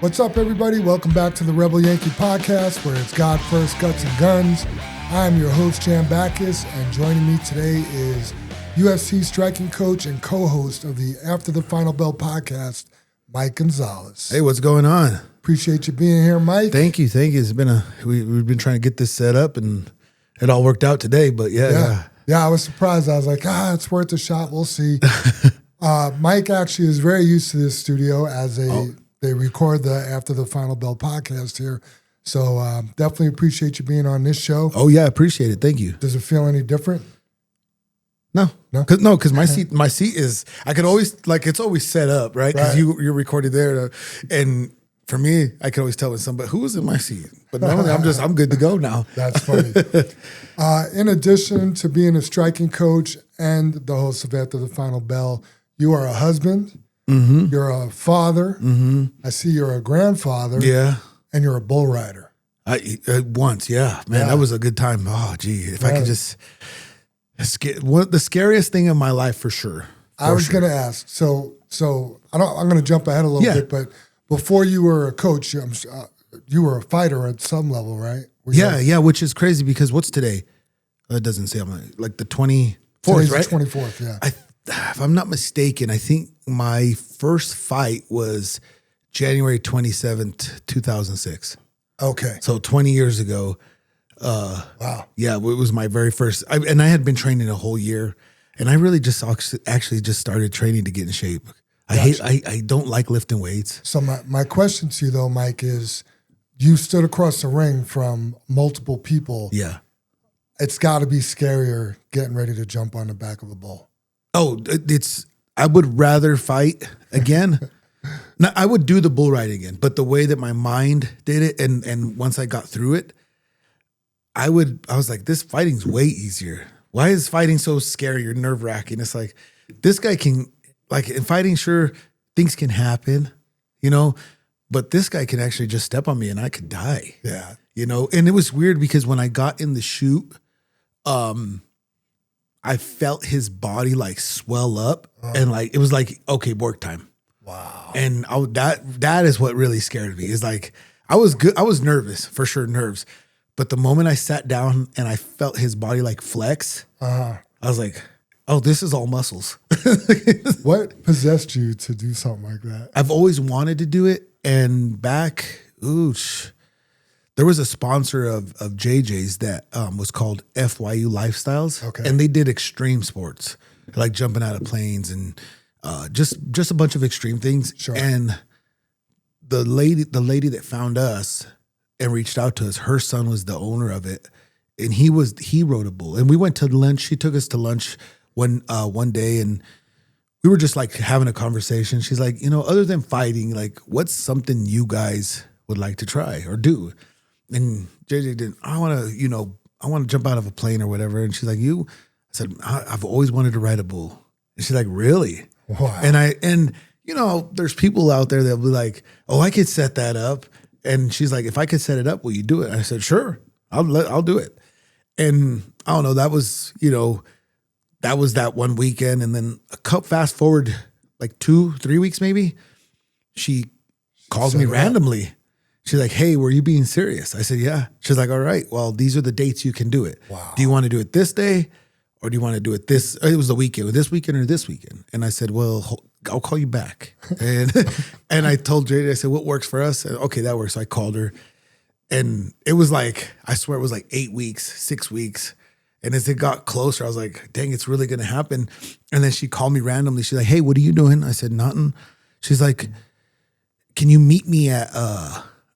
What's up, everybody? Welcome back to the Rebel Yankee Podcast, where it's God first, guts, and guns. I'm your host, Jam Bacchus, and joining me today is UFC striking coach and co-host of the After the Final Bell podcast, Mike Gonzales. Hey, what's going on? Appreciate you being here, Mike. Thank you. It's been we've been trying to get this set up, and it all worked out today. But yeah. I was surprised. I was like, it's worth a shot. We'll see. Mike actually is very used to this studio as they record the After the Final Bell podcast here. So definitely appreciate you being on this show. Oh yeah, appreciate it. Thank you. Does it feel any different? No, because my seat is, I could always, it's always set up, right? Because you're recorded there, and for me, I can always tell when somebody who was in my seat. But normally, I'm good to go now. That's funny. In addition to being a striking coach and the host of After the Final Bell, you are a husband. Mm-hmm. You're a father. Mm-hmm. I see you're a grandfather. Yeah, and you're a bull rider. Once, man, that was a good time. Oh, gee, if I could just. The scariest thing in my life, for sure. I was going to ask. So I'm going to jump ahead a little bit, but before you were a coach, you were a fighter at some level, right? Yeah, which is crazy because what's today? It doesn't say. I'm like the 24th, Today's right? The 24th, yeah. If I'm not mistaken, I think my first fight was January 27th, 2006. Okay. So 20 years ago. Wow. Yeah, it was my very first. And I had been training a whole year, and I really just actually just started training to get in shape. Gotcha. I don't like lifting weights. So my question to you though, Mike, is you stood across the ring from multiple people. Yeah. It's got to be scarier getting ready to jump on the back of a bull. Oh, I would rather fight again. Now, I would do the bull ride again, but the way that my mind did it, and once I got through it, I was like, this fighting's way easier. Why is fighting so scary or nerve wracking? It's like, this guy can, in fighting, sure, things can happen, but this guy can actually just step on me and I could die. Yeah. And it was weird because when I got in the chute, I felt his body swell up and it was like, okay, work time. Wow. And that is what really scared me. Is I was good. I was nervous, for sure, nerves. But the moment I sat down and I felt his body flex, I was like, oh, this is all muscles. What possessed you to do something like that? I've always wanted to do it. And back, there was a sponsor of JJ's that was called FYU Lifestyles. Okay. And they did extreme sports, like jumping out of planes and just a bunch of extreme things. Sure. And the lady that found us and reached out to us, her son was the owner of it, and he rode a bull. And we went to lunch. She took us to lunch one day, and we were just having a conversation. She's like, other than fighting, what's something you guys would like to try or do? And JJ didn't. I want to jump out of a plane or whatever. And she's like, you? I said, I've always wanted to ride a bull. And she's like, really? Wow. And there's people out there that'll be like, oh, I could set that up. And she's like, if I could set it up, will you do it? I said, sure, I'll do it. And I don't know, that was that one weekend. And then fast forward 2-3 weeks, maybe, she calls me randomly. She's like, hey, were you being serious? I said, yeah. She's like, all right, well, these are the dates you can do it. Wow. Do you want to do it this day? Or do you want to do it it was the weekend, this weekend or this weekend? And I said, well, I'll call you back. And I told JJ, I said, what works for us? Okay, that works. So I called her. And it was I swear it was 8 weeks, 6 weeks. And as it got closer, I was like, dang, it's really going to happen. And then she called me randomly. She's like, hey, what are you doing? I said, nothing. She's like, can you meet me at,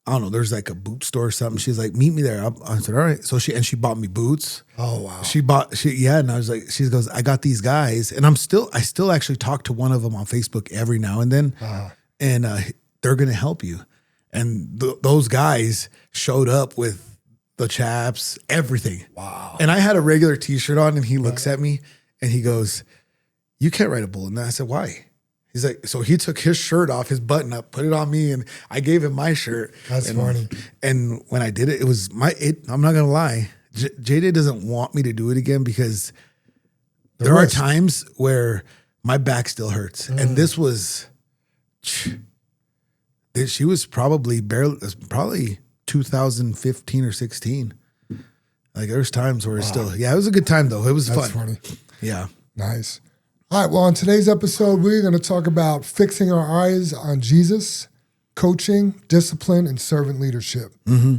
I don't know, there's a boot store or something. She's like, meet me there. I said, all right. So she bought me boots. Oh, wow. And I was like, she goes, I got these guys. And I still actually talk to one of them on Facebook every now and then. And they're going to help you. And those guys showed up with the chaps, everything. Wow. And I had a regular t-shirt on, and he looks at me and he goes, you can't ride a bull. And I said, why? He's like, so he took his shirt off, his button up, put it on me, and I gave him my shirt. That's funny. And when I did it, I'm not going to lie. JJ doesn't want me to do it again because there are times where my back still hurts. And this was She was probably 2015 or 16. Like there's times where it's still, it was a good time though. It was That's fun. funny. Yeah. Nice. All right. Well, on today's episode, we're going to talk about fixing our eyes on Jesus, coaching, discipline, and servant leadership. Mm-hmm.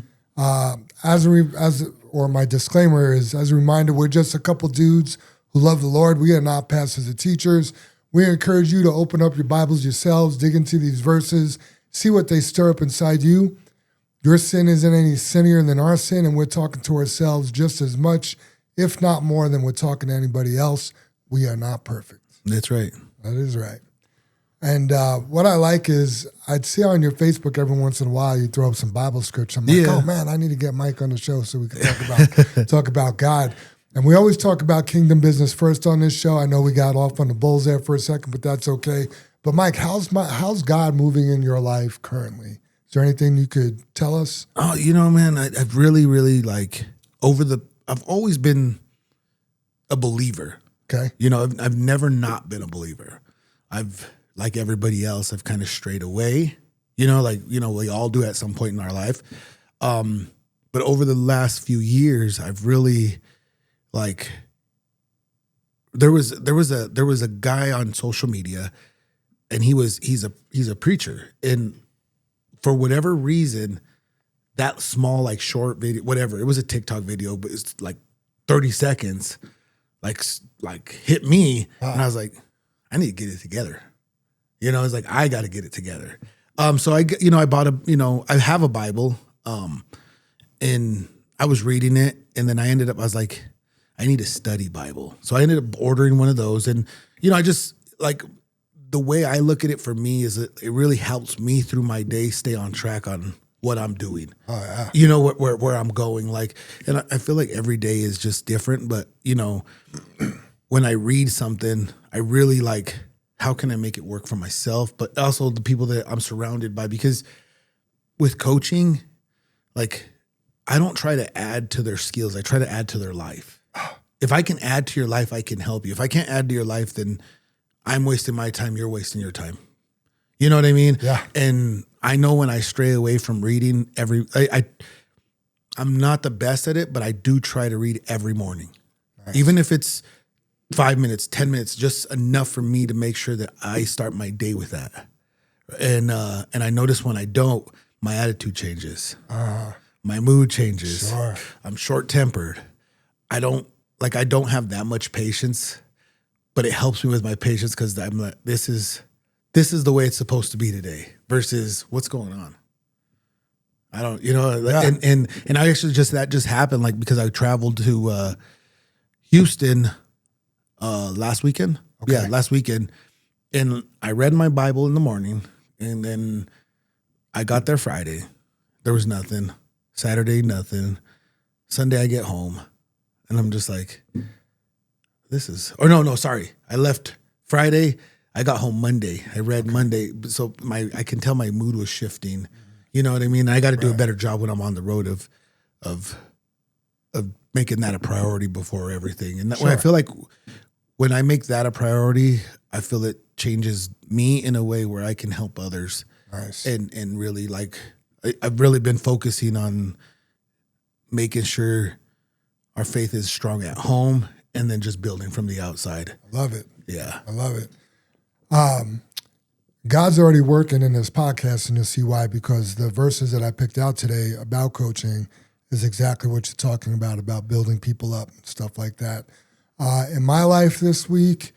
My disclaimer is, as a reminder, we're just a couple dudes who love the Lord. We are not pastors or teachers. We encourage you to open up your Bibles yourselves, dig into these verses, see what they stir up inside you. Your sin isn't any sinnier than our sin, and we're talking to ourselves just as much, if not more, than we're talking to anybody else. We are not perfect. That's right. That is right. And what I like is I'd see on your Facebook every once in a while you throw up some Bible scripture. I'm like, oh man, I need to get Mike on the show so we can talk about God. And we always talk about kingdom business first on this show. I know we got off on the Bulls there for a second, but that's okay. But Mike, how's God moving in your life currently? Is there anything you could tell us? Oh, man, I've really, really I've always been a believer. Okay. I've never not been a believer. Like everybody else, I've kind of strayed away, we all do at some point in our life. But over the last few years, I've really there was a guy on social media, and he's a preacher, and for whatever reason, that small short video, whatever, it was a TikTok video, but it's 30 seconds, hit me, and I was like, I need to get it together. It's like I got to get it together. So I bought I have a Bible, and I was reading it, and then I was like, I need a study Bible. So I ended up ordering one of those, and I just the way I look at it for me is that it really helps me through my day stay on track on what I'm doing. Oh yeah. Where I'm going, and I feel like every day is just different, but when I read something, I really how can I make it work for myself, but also the people that I'm surrounded by, because with coaching, I don't try to add to their skills. I try to add to their life. If I can add to your life, I can help you. If I can't add to your life, then I'm wasting my time. You're wasting your time. You know what I mean? Yeah. And I know when I stray away from reading I'm not the best at it, but I do try to read every morning. Nice. Even if it's 5 minutes, 10 minutes, just enough for me to make sure that I start my day with that. And I notice when I don't, my attitude changes. My mood changes. Sure. I'm short-tempered. I don't have that much patience, but it helps me with my patience because I'm like, this is the way it's supposed to be today versus what's going on. I don't, and I actually that just happened because I traveled to Houston last weekend. Okay. Yeah, last weekend. And I read my Bible in the morning, and then I got there Friday. There was nothing. Saturday, nothing. Sunday, I get home, and I'm just like, sorry. I left Friday. I got home Monday. I read Monday. So I can tell my mood was shifting. You know what I mean? I got to do a better job when I'm on the road of making that a priority before everything. And I feel like when I make that a priority, I feel it changes me in a way where I can help others. Nice. And really I've really been focusing on making sure our faith is strong at home and then just building from the outside. I love it. Yeah. I love it. God's already working in this podcast, and you'll see why, because the verses that I picked out today about coaching is exactly what you're talking about building people up and stuff like that. In my life this week,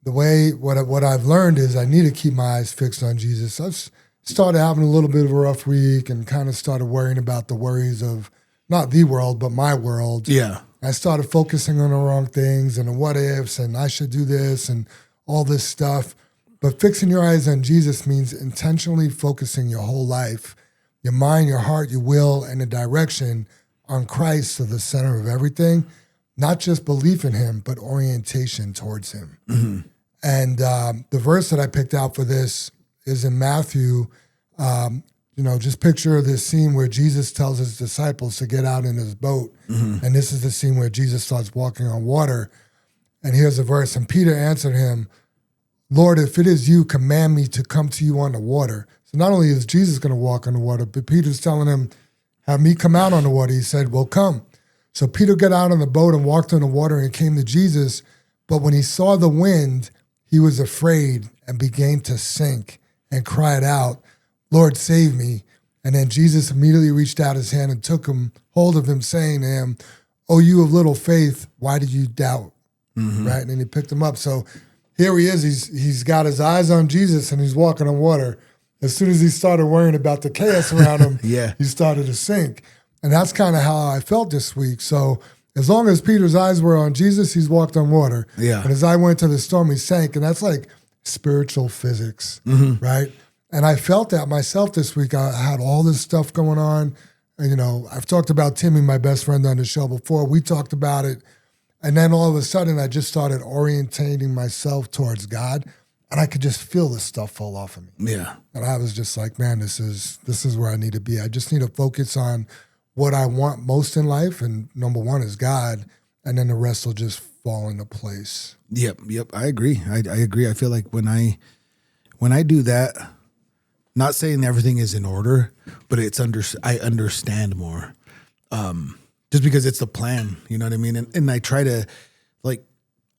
what I've learned is I need to keep my eyes fixed on Jesus. I've started having a little bit of a rough week and kind of started worrying about the worries of not the world, but my world. Yeah. I started focusing on the wrong things and the what ifs and I should do this and all this stuff. But fixing your eyes on Jesus means intentionally focusing your whole life, your mind, your heart, your will, and the direction on Christ to the center of everything. Not just belief in him, but orientation towards him. Mm-hmm. And the verse that I picked out for this is in Matthew. Just picture this scene where Jesus tells his disciples to get out in his boat. Mm-hmm. And this is the scene where Jesus starts walking on water. And here's a verse. And Peter answered him, Lord, if it is you, command me to come to you on the water. So not only is Jesus going to walk on the water, but Peter's telling him, have me come out on the water. He said, well, come. So Peter got out on the boat and walked on the water and came to Jesus. But when he saw the wind, he was afraid and began to sink and cried out, Lord, save me. And then Jesus immediately reached out his hand and took hold of him, saying to him, oh, you of little faith, why did you doubt? Right? And then he picked him up. So here he is. He's got his eyes on Jesus and he's walking on water. As soon as he started worrying about the chaos around him, he started to sink. And that's kind of how I felt this week. So as long as Peter's eyes were on Jesus, he's walked on water. Yeah. And as I went to the storm, he sank. And that's like spiritual physics, right? And I felt that myself this week. I had all this stuff going on. And, you know, I've talked about Timmy, my best friend on the show before. We talked about it. And then all of a sudden, I just started orientating myself towards God. And I could just feel this stuff fall off of me. Yeah. And I was just like, man, this is where I need to be. I just need to focus on what I want most in life. And number one is God. And then the rest will just fall into place. Yep. I agree. I agree. I feel like when I do that, not saying everything is in order, but I understand more. Just because it's the plan, you know what I mean? And I try to, like,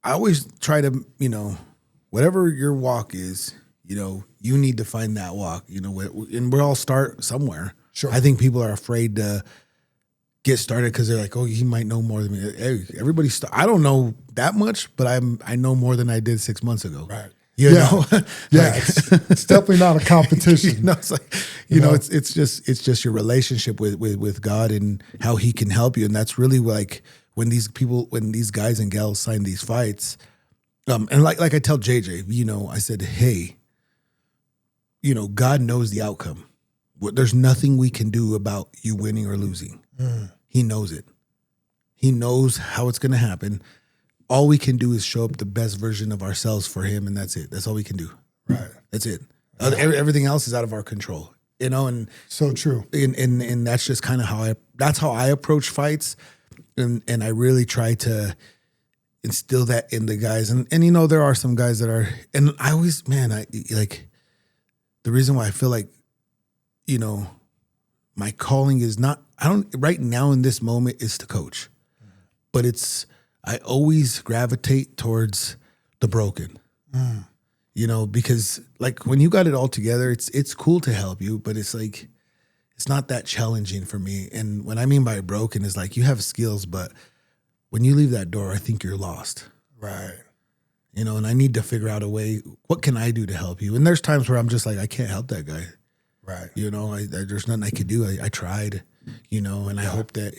I always try to, you know, whatever your walk is, you know, you need to find that walk, you know, and we all start somewhere. Sure. I think people are afraid to get started because they're like, oh, he might know more than me. Hey, everybody, I don't know that much, but I know more than I did 6 months ago. Right. You know? Yeah. It's definitely not a competition. You know, it's like, you know, it's just your relationship with God and how he can help you. And that's really like when these guys and gals sign these fights, and like I tell JJ, you know, I said, hey, you know, God knows the outcome. There's nothing we can do about you winning or losing. He knows it. He knows how it's going to happen. All we can do is show up the best version of ourselves for him, and that's it. That's all we can do. Right. That's it. Everything else is out of our control. You know, and so true. And that's just kind of how I approach fights, and I really try to instill that in the guys. And you know, there are some guys that are, and I always, man, I like the reason why I feel like, you know, my calling is not, right now in this moment is to coach, but I always gravitate towards the broken, you know, because like when you got it all together, it's cool to help you, but it's like, it's not that challenging for me. And what I mean by broken is like, you have skills, but when you leave that door, I think you're lost. Right. You know, and I need to figure out a way, what can I do to help you? And there's times where I'm just like, I can't help that guy. Right. You know, there's nothing I could do. I tried, you know, and I hope that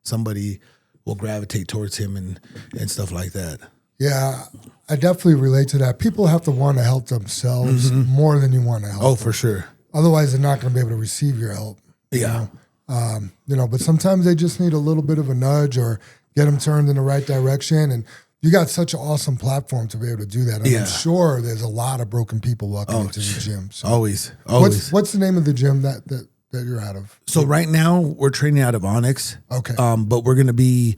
somebody will gravitate towards him and stuff like that. Yeah, I definitely relate to that. People have to want to help themselves more than you want to help them. For sure. Otherwise, they're not going to be able to receive your help. Yeah. You know, but sometimes they just need a little bit of a nudge or get them turned in the right direction. And you got such an awesome platform to be able to do that. And I'm sure there's a lot of broken people walking into the gym. So always. What's the name of the gym that you're out of? So right now we're training out of Onyx. Okay. But we're going to be,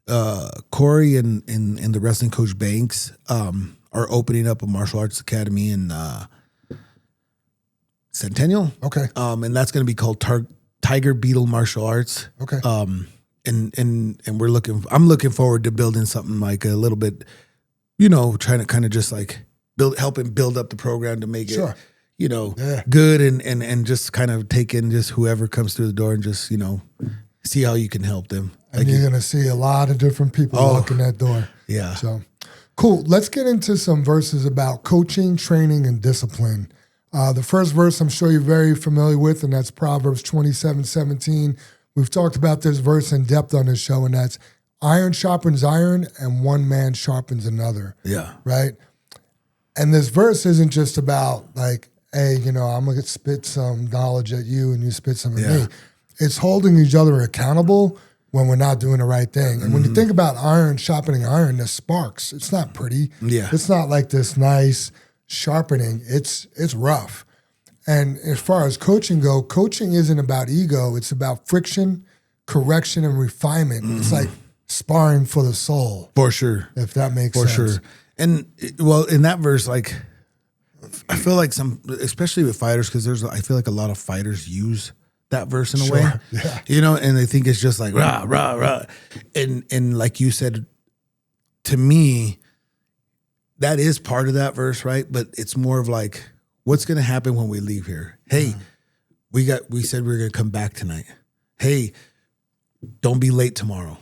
Corey and the wrestling coach Banks, are opening up a martial arts academy in, Centennial. Okay. And that's going to be called Tiger Beetle Martial Arts. Okay. And I'm looking forward to building something like a little bit, you know, trying to kind of just like helping build up the program to make it, you know, good and just kind of take in just whoever comes through the door and just, you know, see how you can help them. And you're going to see a lot of different people walking that door. Yeah. So cool. Let's get into some verses about coaching, training, and discipline. The first verse I'm sure you're very familiar with, and that's Proverbs 27:17. We've talked about this verse in depth on this show, and that's iron sharpens iron and one man sharpens another. Yeah. Right? And this verse isn't just about like, hey, you know, I'm going to spit some knowledge at you and you spit some at me. It's holding each other accountable when we're not doing the right thing. And when you think about iron sharpening iron, there's sparks. It's not pretty. Yeah. It's not like this nice sharpening. It's rough. And as far as coaching go, coaching isn't about ego. It's about friction, correction, and refinement. It's like sparring for the soul. For sure. If that makes sense. For sure. And well, in that verse, like I feel like especially with fighters, because I feel like a lot of fighters use that verse in a Sure, way, yeah. and they think it's just like rah rah rah, and like you said, to me, that is part of that verse, right? But it's more of like, what's going to happen when we leave here? Hey, we said we were going to come back tonight. Hey, don't be late tomorrow.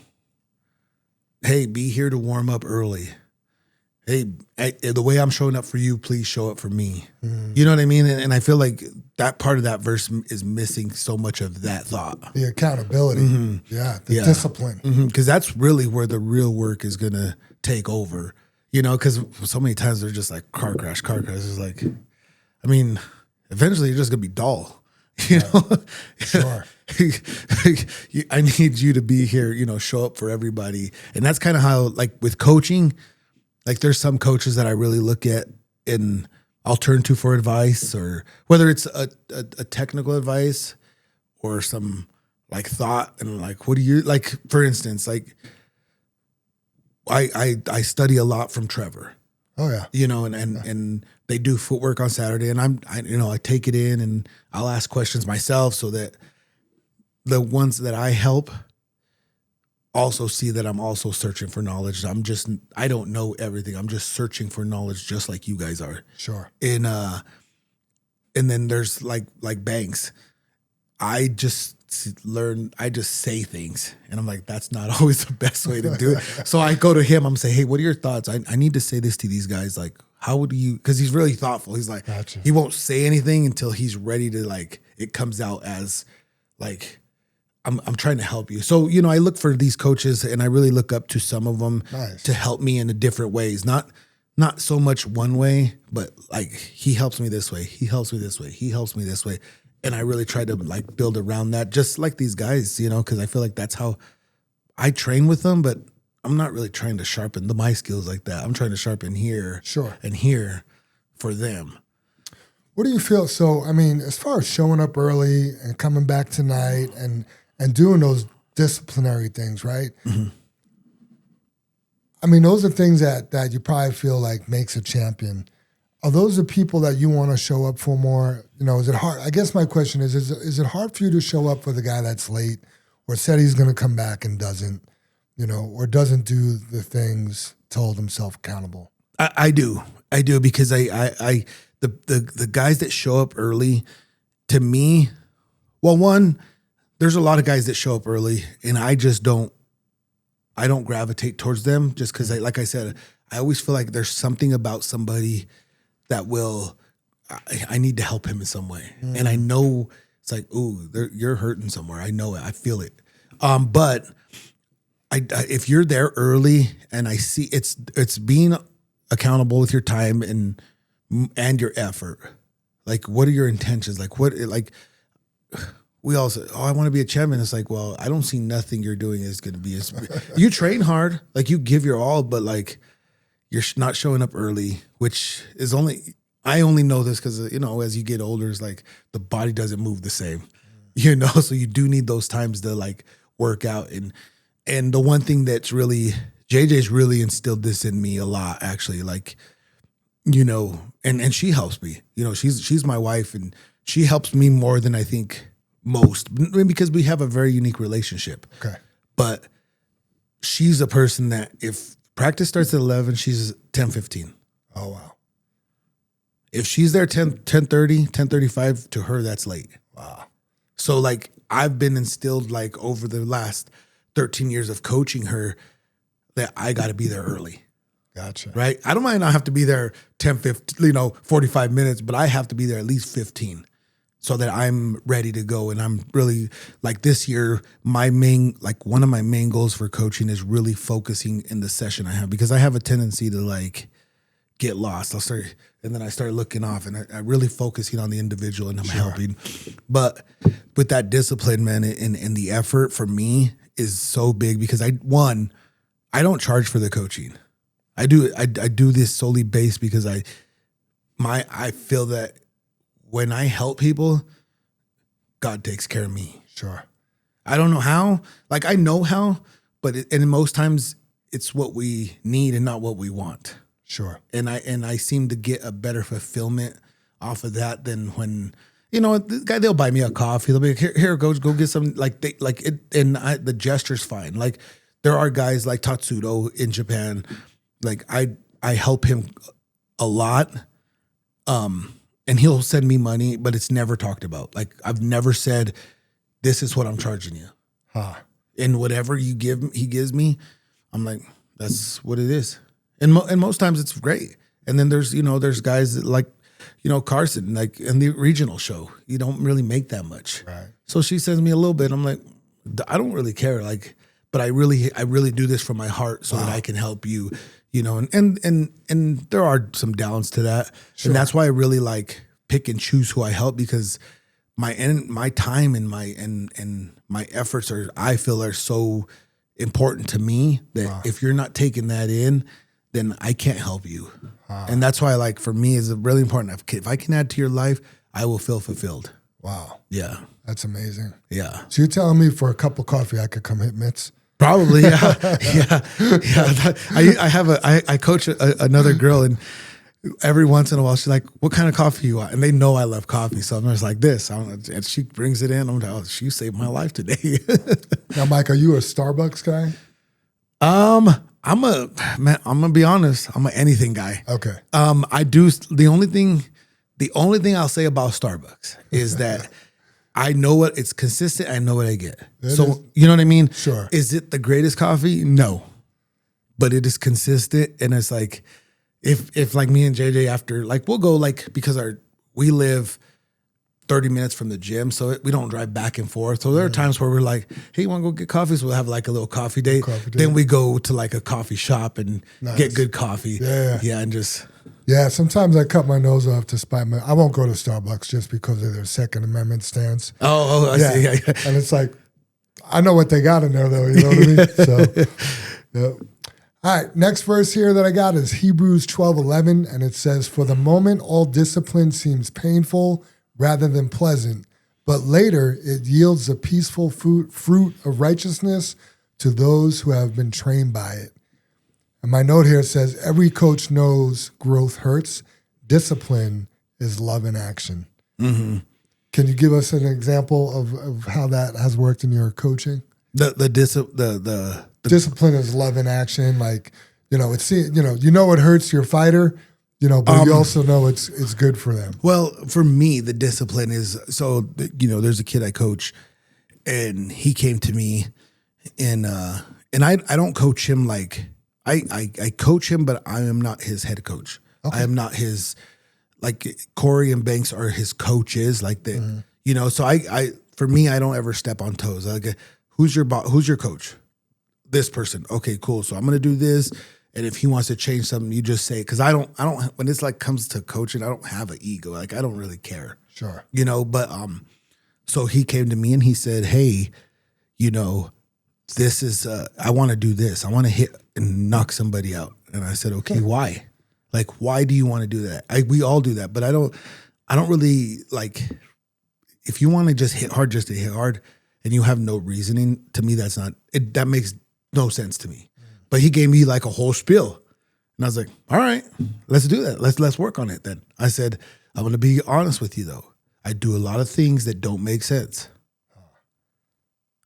Hey, be here to warm up early. Hey, the way I'm showing up for you, please show up for me. You know what I mean? And I feel like that part of that verse is missing so much of that thought. The accountability. The discipline. Because that's really where the real work is going to take over. Because so many times they're just like car crash. It's like, I mean, eventually you're just going to be dull. Sure. I need you to be here, show up for everybody. And that's kind of how, like with coaching, like there's some coaches that I really look at and I'll turn to for advice, or whether it's a technical advice or some like thought and like, what do you like, for instance, like I study a lot from Trevor. Oh yeah. And they do footwork on Saturday, and I take it in and I'll ask questions myself so that the ones that I help also see that I'm also searching for knowledge. I don't know everything. I'm just searching for knowledge just like you guys are. Sure. And then there's like Banks. I just say things and I'm like, that's not always the best way to do it. So I go to him, I'm saying, hey, what are your thoughts? I need to say this to these guys. Like, how would you, because he's really thoughtful. He's like, Gotcha. He won't say anything until he's ready to, like, it comes out as like, I'm trying to help you. So, I look for these coaches and I really look up to some of them to help me in different ways. Not so much one way, but like he helps me this way. He helps me this way. He helps me this way. And I really try to like build around that, just like these guys, because I feel like that's how I train with them, but I'm not really trying to sharpen my skills like that. I'm trying to sharpen here and here for them. What do you feel? So, I mean, as far as showing up early and coming back tonight and doing those disciplinary things, right? Mm-hmm. I mean, those are things that you probably feel like makes a champion. Are those the people that you want to show up for more? Is it hard? I guess my question is it hard for you to show up for the guy that's late or said he's going to come back and doesn't, or doesn't do the things to hold himself accountable? I do because the guys that show up early, to me, well, one, there's a lot of guys that show up early and I don't gravitate towards them just because like I said, I always feel like there's something about somebody that I need to help him in some way. And I know it's like, ooh, you're hurting somewhere. I know it. I feel it. But if you're there early and I see it's being accountable with your time and your effort. Like, what are your intentions? Like, we all say, oh, I want to be a champion. It's like, well, I don't see nothing you're doing is going to be you train hard, like you give your all, but like you're not showing up early, which is I only know this because, as you get older, it's like the body doesn't move the same, so you do need those times to like work out. And the one thing that's really, JJ's really instilled this in me a lot, actually, like, and she helps me, she's my wife and she helps me more than I think most, because we have a very unique relationship. Okay. But she's a person that if practice starts at 11, she's 10:15. Oh, wow. If she's there 10:30, 10:35, to her, that's late. Wow. So like I've been instilled like over the last 13 years of coaching her that I got to be there early. Gotcha. Right? I don't mind not have to be there 10, 15, 45 minutes, but I have to be there at least 15 so that I'm ready to go. And I'm really like this year, one of my main goals for coaching is really focusing in the session I have, because I have a tendency to like get lost. And then I start looking off and I really focusing on the individual and I'm helping. But with that discipline, man, and the effort for me is so big because I don't charge for the coaching. I do this solely based because I feel that when I help people, God takes care of me. Sure. I don't know how. Like I know how, but and most times it's what we need and not what we want. Sure. And I seem to get a better fulfillment off of that than when, you know, the guy, they'll buy me a coffee. They'll be like, here goes, go get some, the gesture's fine. Like there are guys like Tatsudo in Japan. Like I help him a lot. And he'll send me money, but it's never talked about. Like I've never said, this is what I'm charging you. And whatever he gives me, I'm like, that's what it is. And most times it's great. And then there's guys that like, Carson, like in the regional show, you don't really make that much. Right. So she sends me a little bit. I'm like, I don't really care. Like, but I really do this from my heart so that I can help you, and there are some downs to that. Sure. And that's why I really like pick and choose who I help, because my time and my efforts I feel are so important to me that if you're not taking that in, then I can't help you. And that's why, like, for me, it's really important. If I can add to your life, I will feel fulfilled. Wow. Yeah. That's amazing. Yeah. So you're telling me for a cup of coffee, I could come hit mitts? Probably. Yeah. Yeah. I coach another girl, and every once in a while she's like, what kind of coffee you want? And they know I love coffee. So I'm just like this. And she brings it in. I'm like, oh, she saved my life today. Now, Mike, are you a Starbucks guy? I'm gonna be honest. I'm an anything guy. Okay. I do the only thing I'll say about Starbucks is that I know what it's consistent. I know what I get. You know what I mean? Sure. Is it the greatest coffee? No, but it is consistent. And it's like, if like me and JJ after, like, we'll go, like, because we live 30 minutes from the gym, so we don't drive back and forth. So there are times where we're like, hey, you want to go get coffee? So we'll have like a little coffee date. Then we go to like a coffee shop and get good coffee. Yeah. And just. Yeah, sometimes I cut my nose off to spite I won't go to Starbucks just because of their Second Amendment stance. I see. Yeah. And it's like, I know what they got in there though, you know what I mean? So, yeah. All right, next verse here that I got is Hebrews 12:11, and it says, for the moment all discipline seems painful rather than pleasant, but later it yields a peaceful fruit of righteousness to those who have been trained by it. And my note here says, every coach knows growth hurts. Discipline is love in action. Mm-hmm. Can you give us an example of how that has worked in your coaching? The discipline is love in action. Like, it's, it hurts your fighter, but you also know it's good for them. Well, for me, the discipline is, there's a kid I coach, and he came to me, and I don't coach him like, I coach him, but I am not his head coach. Okay. I am not his, like, Corey and Banks are his coaches, like that, so for me, I don't ever step on toes. Like, who's your coach? This person. Okay, cool. So I'm going to do this. And if he wants to change something, you just say, because I don't, when it's like comes to coaching, I don't have an ego. Like, I don't really care. Sure. But, so he came to me and he said, hey, this is, I want to do this. I want to hit and knock somebody out. And I said, okay, why? Like, why do you want to do that? We all do that, but I don't really, like, if you want to just hit hard, just to hit hard, and you have no reasoning, to me, that makes no sense to me. But he gave me like a whole spiel. And I was like, all right, let's do that. Let's work on it then. I said, I'm going to be honest with you though. I do a lot of things that don't make sense.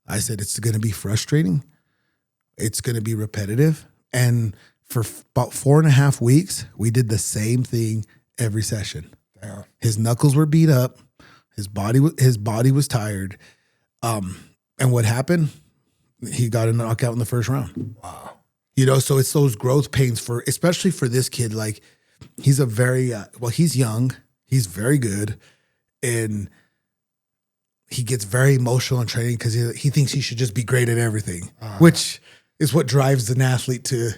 I said, it's going to be frustrating. It's going to be repetitive. And for about 4.5 weeks, we did the same thing every session. Yeah. His knuckles were beat up. His body was tired. And what happened? He got a knockout in the first round. Wow. So it's those growth pains especially for this kid. Like, he's a very, he's young, he's very good. And he gets very emotional in training because he thinks he should just be great at everything, which is what drives an athlete to,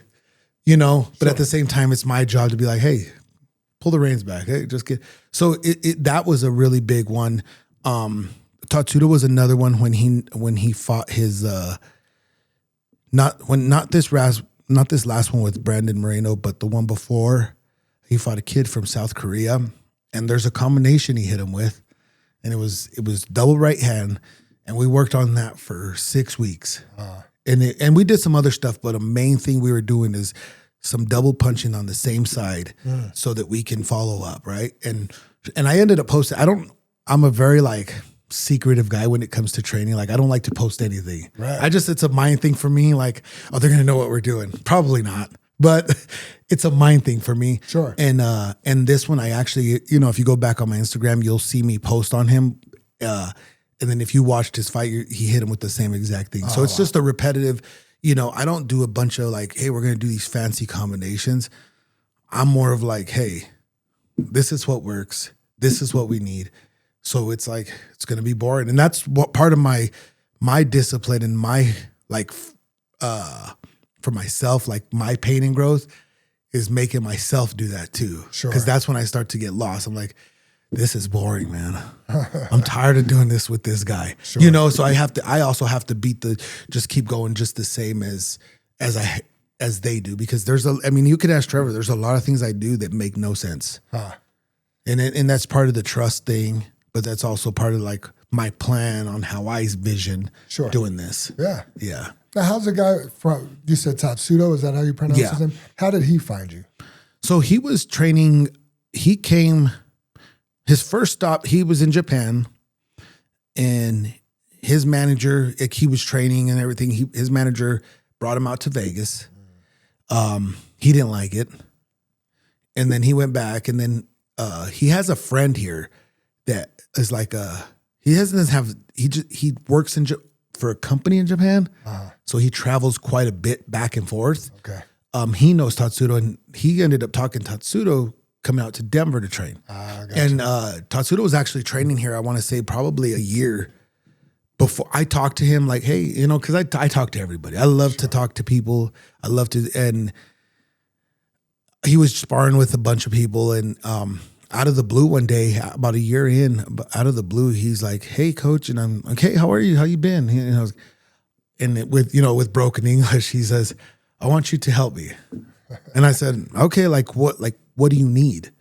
but at the same time, it's my job to be like, hey, pull the reins back. Hey, just get, so that was a really big one. Tatsuda was another one when he fought his, not this last one with Brandon Moreno, but the one before, he fought a kid from South Korea, and there's a combination he hit him with, and it was double right hand, and we worked on that for 6 weeks, and we did some other stuff, but a main thing we were doing is some double punching on the same side so that we can follow up, right? And I ended up posting. I'm a very like secretive guy when it comes to training. Like I don't like to post anything. Right. It's a mind thing for me. Like, oh, they're gonna know what we're doing. Probably not, but it's a mind thing for me. Sure. And this one I actually, you know, if you go back on my Instagram, you'll see me post on him. And then if you watched his fight, he hit him with the same exact thing. So it's just a repetitive. You know, I don't do a bunch of like, hey, we're going to do these fancy combinations. I'm more of like, hey, this is what works. This is what we need. So it's like, it's going to be boring. And that's what part of my discipline and my like, for myself, like my pain and growth is making myself do that too. Sure. Because that's when I start to get lost. I'm like, this is boring, man. I'm tired of doing this with this guy. Sure. You know, so I also have to just keep going just the same as they do, because you could ask Trevor, there's a lot of things I do that make no sense. And that's part of the trust thing, but that's also part of like my plan on how I vision doing this. Yeah. Yeah. Now, how's the guy from, you said Tatsudo, is that how you pronounce his name? How did he find you? So he was training, his first stop, he was in Japan, and his manager, he was training and everything. His manager brought him out to Vegas. He didn't like it. And then he went back, and then he has a friend here that is like he works for a company in Japan. So he travels quite a bit back and forth. Okay. He knows Tatsudo, and he ended up talking Tatsudo coming out to Denver to train. And Tatsudo was actually training here, I want to say probably a year before. I talked to him like, hey, you know, because I talk to everybody. I love to talk to people. And he was sparring with a bunch of people, and out of the blue one day, about a year in, out of the blue, he's like, hey, coach, and I'm like, hey, how are you? How you been? With broken English, he says, I want you to help me. And I said, okay, like what do you need?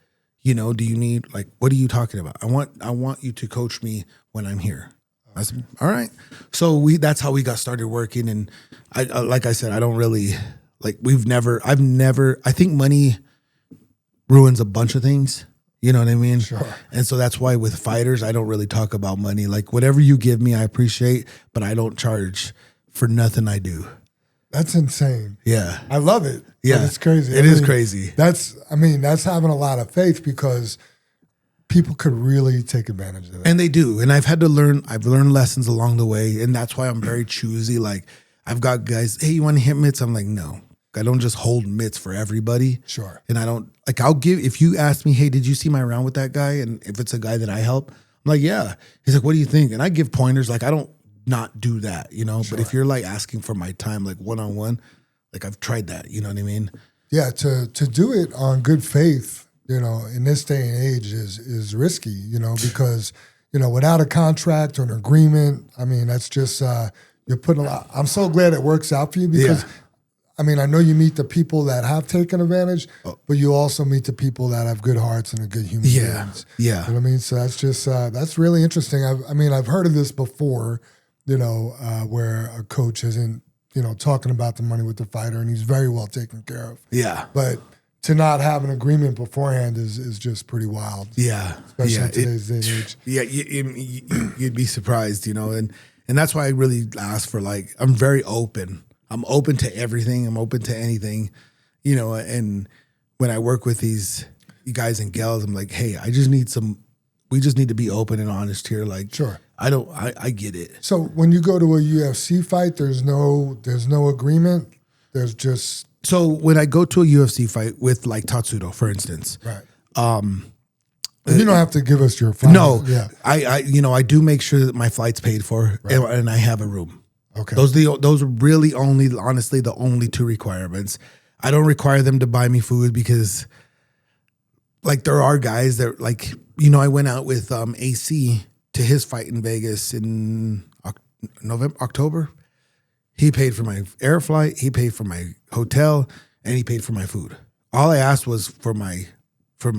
You know, do you need, like, what are you talking about? I want you to coach me when I'm here. I said, all right. So that's how we got started working. And like I said, I don't really, like, I think money ruins a bunch of things. You know what I mean? Sure. And so that's why with fighters, I don't really talk about money. Like whatever you give me, I appreciate, but I don't charge for nothing I do. That's insane. Yeah. I love it. Yeah. It's crazy. It is crazy. That's having a lot of faith, because people could really take advantage of that. And they do. And I've learned lessons along the way. And that's why I'm very choosy. Like I've got guys, hey, you want to hit mitts? I'm like, no, I don't just hold mitts for everybody. Sure. And I don't, like, if you ask me, hey, did you see my round with that guy? And if it's a guy that I help, I'm like, yeah. He's like, what do you think? And I give pointers. Like, I don't not do that, you know? Sure. But if you're like asking for my time, like one-on-one, like I've tried that, you know what I mean? Yeah. To do it on good faith, you know, in this day and age is risky, you know, because, you know, without a contract or an agreement, I mean, that's just, you're putting a lot. I'm so glad it works out for you, because I mean, I know you meet the people that have taken advantage, but you also meet the people that have good hearts and are good human beings. Yeah. You know what I mean? So that's just, that's really interesting. I've heard of this before, you know, where a coach isn't, you know, talking about the money with the fighter, and he's very well taken care of. Yeah. But to not have an agreement beforehand is just pretty wild. Yeah. Especially in today's day and age. Yeah. You'd be surprised, you know, and that's why I really ask for, like, I'm very open. I'm open to everything. I'm open to anything, you know, and when I work with these guys and gals, I'm like, hey, we just need to be open and honest here. Like, sure. I get it. So when you go to a UFC fight, there's no agreement. There's just. So when I go to a UFC fight with, like, Tatsudo, for instance, right. You don't have to give us your flight. No, yeah. I do make sure that my flight's paid for, right. and I have a room. Okay. Those are really honestly, the only two requirements. I don't require them to buy me food, because, like, there are guys that, like, you know, I went out with AC to his fight in Vegas in October. He paid for my air flight, he paid for my hotel, and he paid for my food. All I asked was for my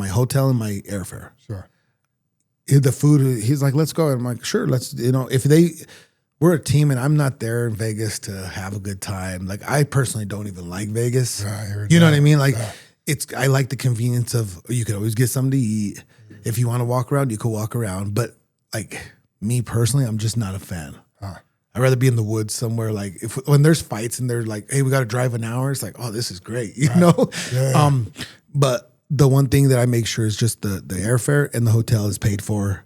hotel and my airfare. Sure. The food, he's like, let's go. And I'm like, sure, let's, you know, if they, we're a team, and I'm not there in Vegas to have a good time. Like, I personally don't even like Vegas. You know what I mean? Like, I like the convenience of, you can always get something to eat. If you want to walk around, you can walk around. But like me personally, I'm just not a fan. I'd rather be in the woods somewhere. Like when there's fights and they're like, hey, we got to drive an hour. It's like, oh, this is great. You know? Yeah. But the one thing that I make sure is just the airfare and the hotel is paid for.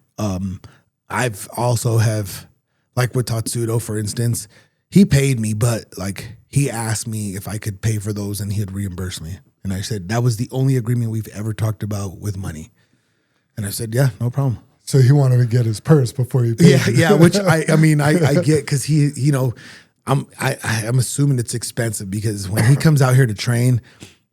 I've also have, like with Tatsudo, for instance, he paid me, but like he asked me if I could pay for those and he'd reimburse me. And I said, that was the only agreement we've ever talked about with money. And I said, yeah, no problem. So he wanted to get his purse before he paid. Yeah, which I mean, I get, because he, you know, I'm assuming it's expensive because when he comes out here to train,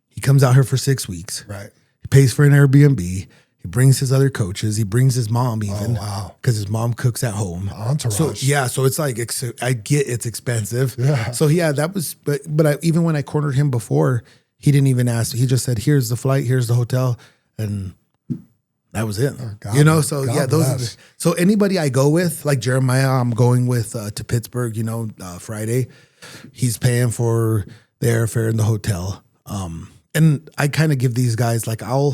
he comes out here for 6 weeks. Right. He pays for an Airbnb. He brings his other coaches. He brings his mom even. Oh, wow. Because his mom cooks at home. Entourage. So yeah, so it's like, I get it's expensive. Yeah. So yeah, that was, but even when I cornered him before, he didn't even ask. He just said, here's the flight, here's the hotel. And that was it. You know, so God yeah, those bless. are so anybody I go with, like Jeremiah, I'm going with to Pittsburgh, you know, Friday. He's paying for the airfare and the hotel. And I kind of give these guys, like, I'm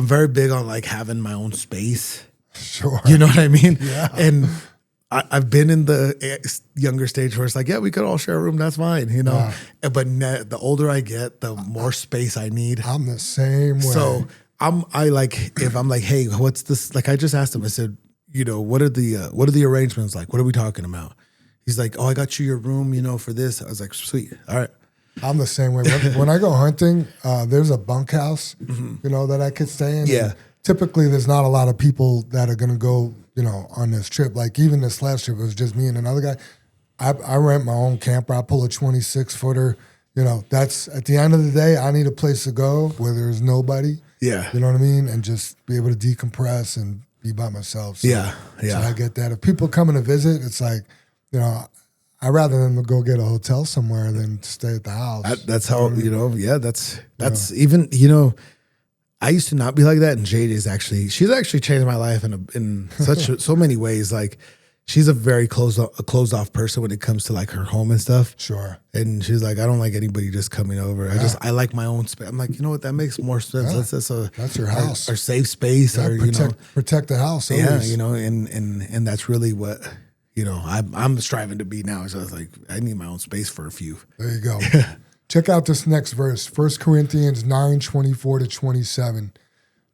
very big on like having my own space. Sure. You know what I mean? Yeah. And I've been in the younger stage where it's like, yeah, we could all share a room. That's fine, you know. Yeah. But the older I get, the more space I need. I'm the same way. So if I'm like, hey, what's this? Like, I just asked him. I said, you know, what are the arrangements like? What are we talking about? He's like, oh, I got you your room, you know, for this. I was like, sweet, all right. I'm the same way. When I go hunting, there's a bunkhouse, you know, that I could stay in. Yeah. And typically, there's not a lot of people that are going to go, you know, on this trip. Like even this last trip, it was just me and another guy. I rent my own camper. I pull a 26-footer. You know, that's at the end of the day, I need a place to go where there's nobody. Yeah. You know what I mean? And just be able to decompress and be by myself. So, Yeah. So I get that. If people coming to visit, it's like, you know, I'd rather them go get a hotel somewhere than stay at the house. That's how, you know, yeah, that's even, you know, I used to not be like that. And she's actually changed my life in so many ways. Like, she's a very closed off person when it comes to like her home and stuff. Sure. And she's like, I don't like anybody just coming over. I like my own space. I'm like, you know what? That makes more sense. Yeah. That's your house. Our safe space. Yeah, protect the house. Always. Yeah, you know, and that's really what, you know, I'm striving to be now. So I was like, I need my own space for a few. There you go. Check out this next verse, 1 Corinthians 9:24-27.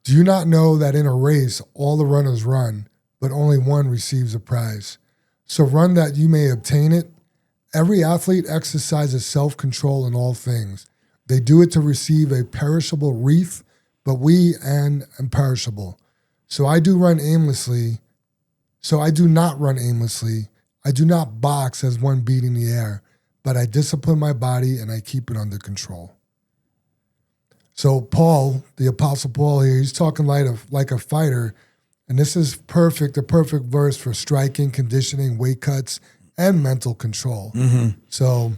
Do you not know that in a race all the runners run, but only one receives a prize? So run that you may obtain it. Every athlete exercises self-control in all things. They do it to receive a perishable wreath, but we an imperishable. So I do not run aimlessly. I do not box as one beating the air, but I discipline my body and I keep it under control. So Paul, the Apostle Paul here, he's talking like a fighter, and this is a perfect verse for striking, conditioning, weight cuts, and mental control. Mm-hmm. So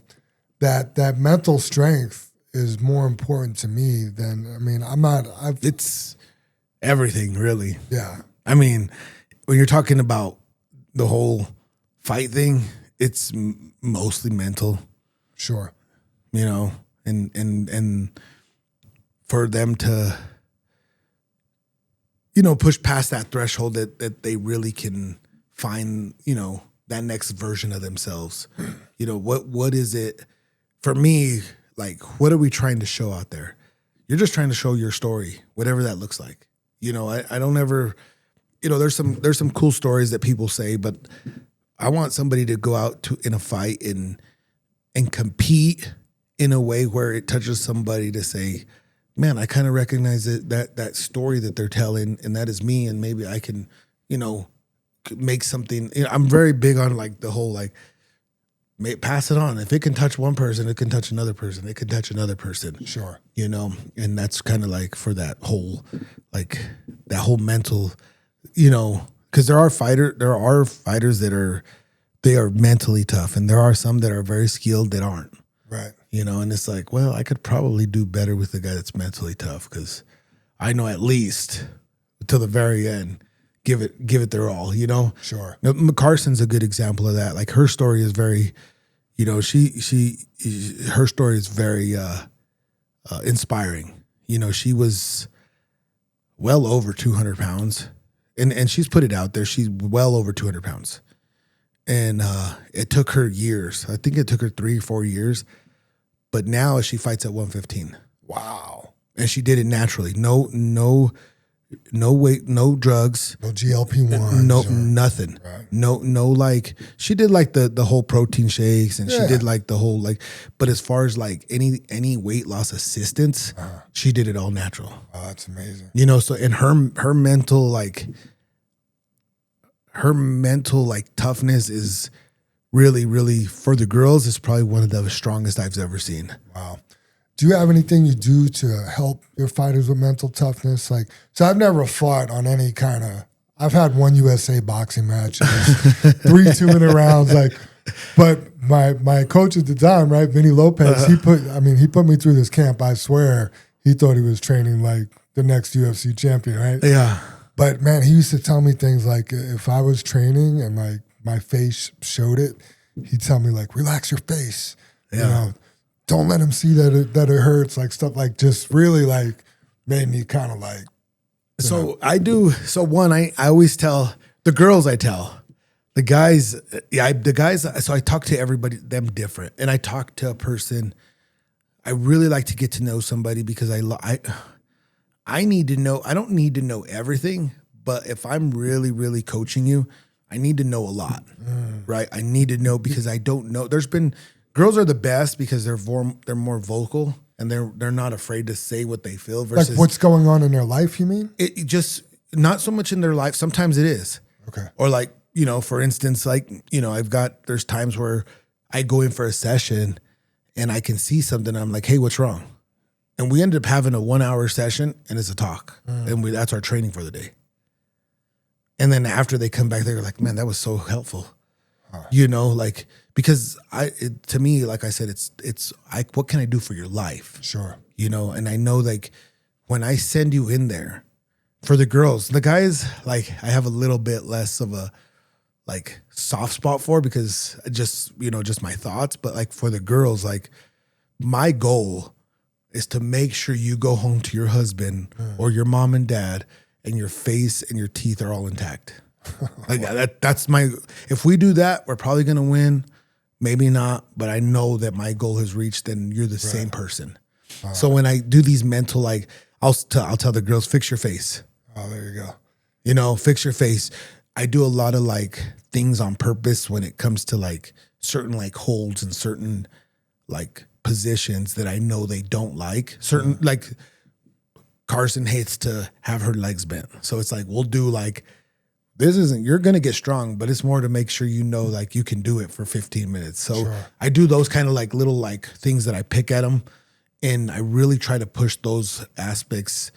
that mental strength is more important to me than, it's everything, really. Yeah. I mean, when you're talking about the whole fight thing, it's mostly mental. Sure. You know, and for them to, you know, push past that threshold that they really can find, you know, that next version of themselves. You know, what is it for me? Like, what are we trying to show out there? You're just trying to show your story, whatever that looks like. You know, I don't ever, you know, there's some cool stories that people say, but I want somebody to go out in a fight and compete in a way where it touches somebody to say, man, I kind of recognize that story that they're telling, and that is me, and maybe I can, you know, make something. You know, I'm very big on like the whole like, pass it on. If it can touch one person, it can touch another person. It can touch another person. Sure. You know, and that's kind of like for that whole mental, you know, because there are fighters that they are mentally tough, and there are some that are very skilled that aren't. Right. You know, and it's like, well, I could probably do better with the guy that's mentally tough, because I know at least till the very end give it their all, you know? Sure. Now, Carson's a good example of that. Like her story is very, you know, her story is very inspiring. You know, she was well over 200 pounds and she's put it out there. She's well over 200 pounds. And it took her years. I think it took her 3-4 years. But now she fights at 115. Wow. And she did it naturally. No weight, no drugs. No GLP-1. No, nothing. Right. No, like, she did like the whole protein shakes and she did like the whole, like, but as far as like any weight loss assistance, she did it all natural. Oh, that's amazing. You know, so, and her mental toughness is really, really, for the girls, is probably one of the strongest I've ever seen. Wow. Do you have anything you do to help your fighters with mental toughness? Like, so I've never fought on any kind of, I've had one USA boxing match, 3 2-minute rounds, like, but my coach at the time, right, Vinny Lopez, he put me through this camp. I swear he thought he was training like the next UFC champion, right? Yeah. But man, he used to tell me things like, if I was training and like my face showed it, he'd tell me like, relax your face. Yeah. You know, don't let him see that it hurts, like stuff like just really like made me kind of like. So I do. So one, I always tell the girls, the guys, so I talk to everybody, them different. And I talk to a person, I really like to get to know somebody because I need to know, I don't need to know everything, but if I'm really, really coaching you, I need to know a lot, right? I need to know because I don't know. Girls are the best because they're more vocal and they're not afraid to say what they feel versus. Like what's going on in their life, you mean? It just, not so much in their life. Sometimes it is. Okay. Or like, you know, for instance, like, you know, there's times where I go in for a session and I can see something. I'm like, hey, what's wrong? And we ended up having a 1-hour session and it's a talk. And that's our training for the day. And then after they come back, they're like, man, that was so helpful. You know, like, because to me, like I said, what can I do for your life? Sure. You know, and I know like when I send you in there for the girls, the guys, like I have a little bit less of a like soft spot for because just my thoughts. But like for the girls, like my goal is to make sure you go home to your husband or your mom and dad and your face and your teeth are all intact. Like that's if we do that, we're probably going to win. Maybe not, but I know that my goal is reached and you're the same person. So when I do these mental, like I'll tell the girls, fix your face. Oh, there you go. You know, fix your face. I do a lot of like things on purpose when it comes to like certain like holds and certain like positions that I know they don't like. Certain like Carson hates to have her legs bent. So it's like, we'll do like, you're going to get strong, but it's more to make sure you know, like you can do it for 15 minutes. So I do those kind of like little like things that I pick at them. And I really try to push those aspects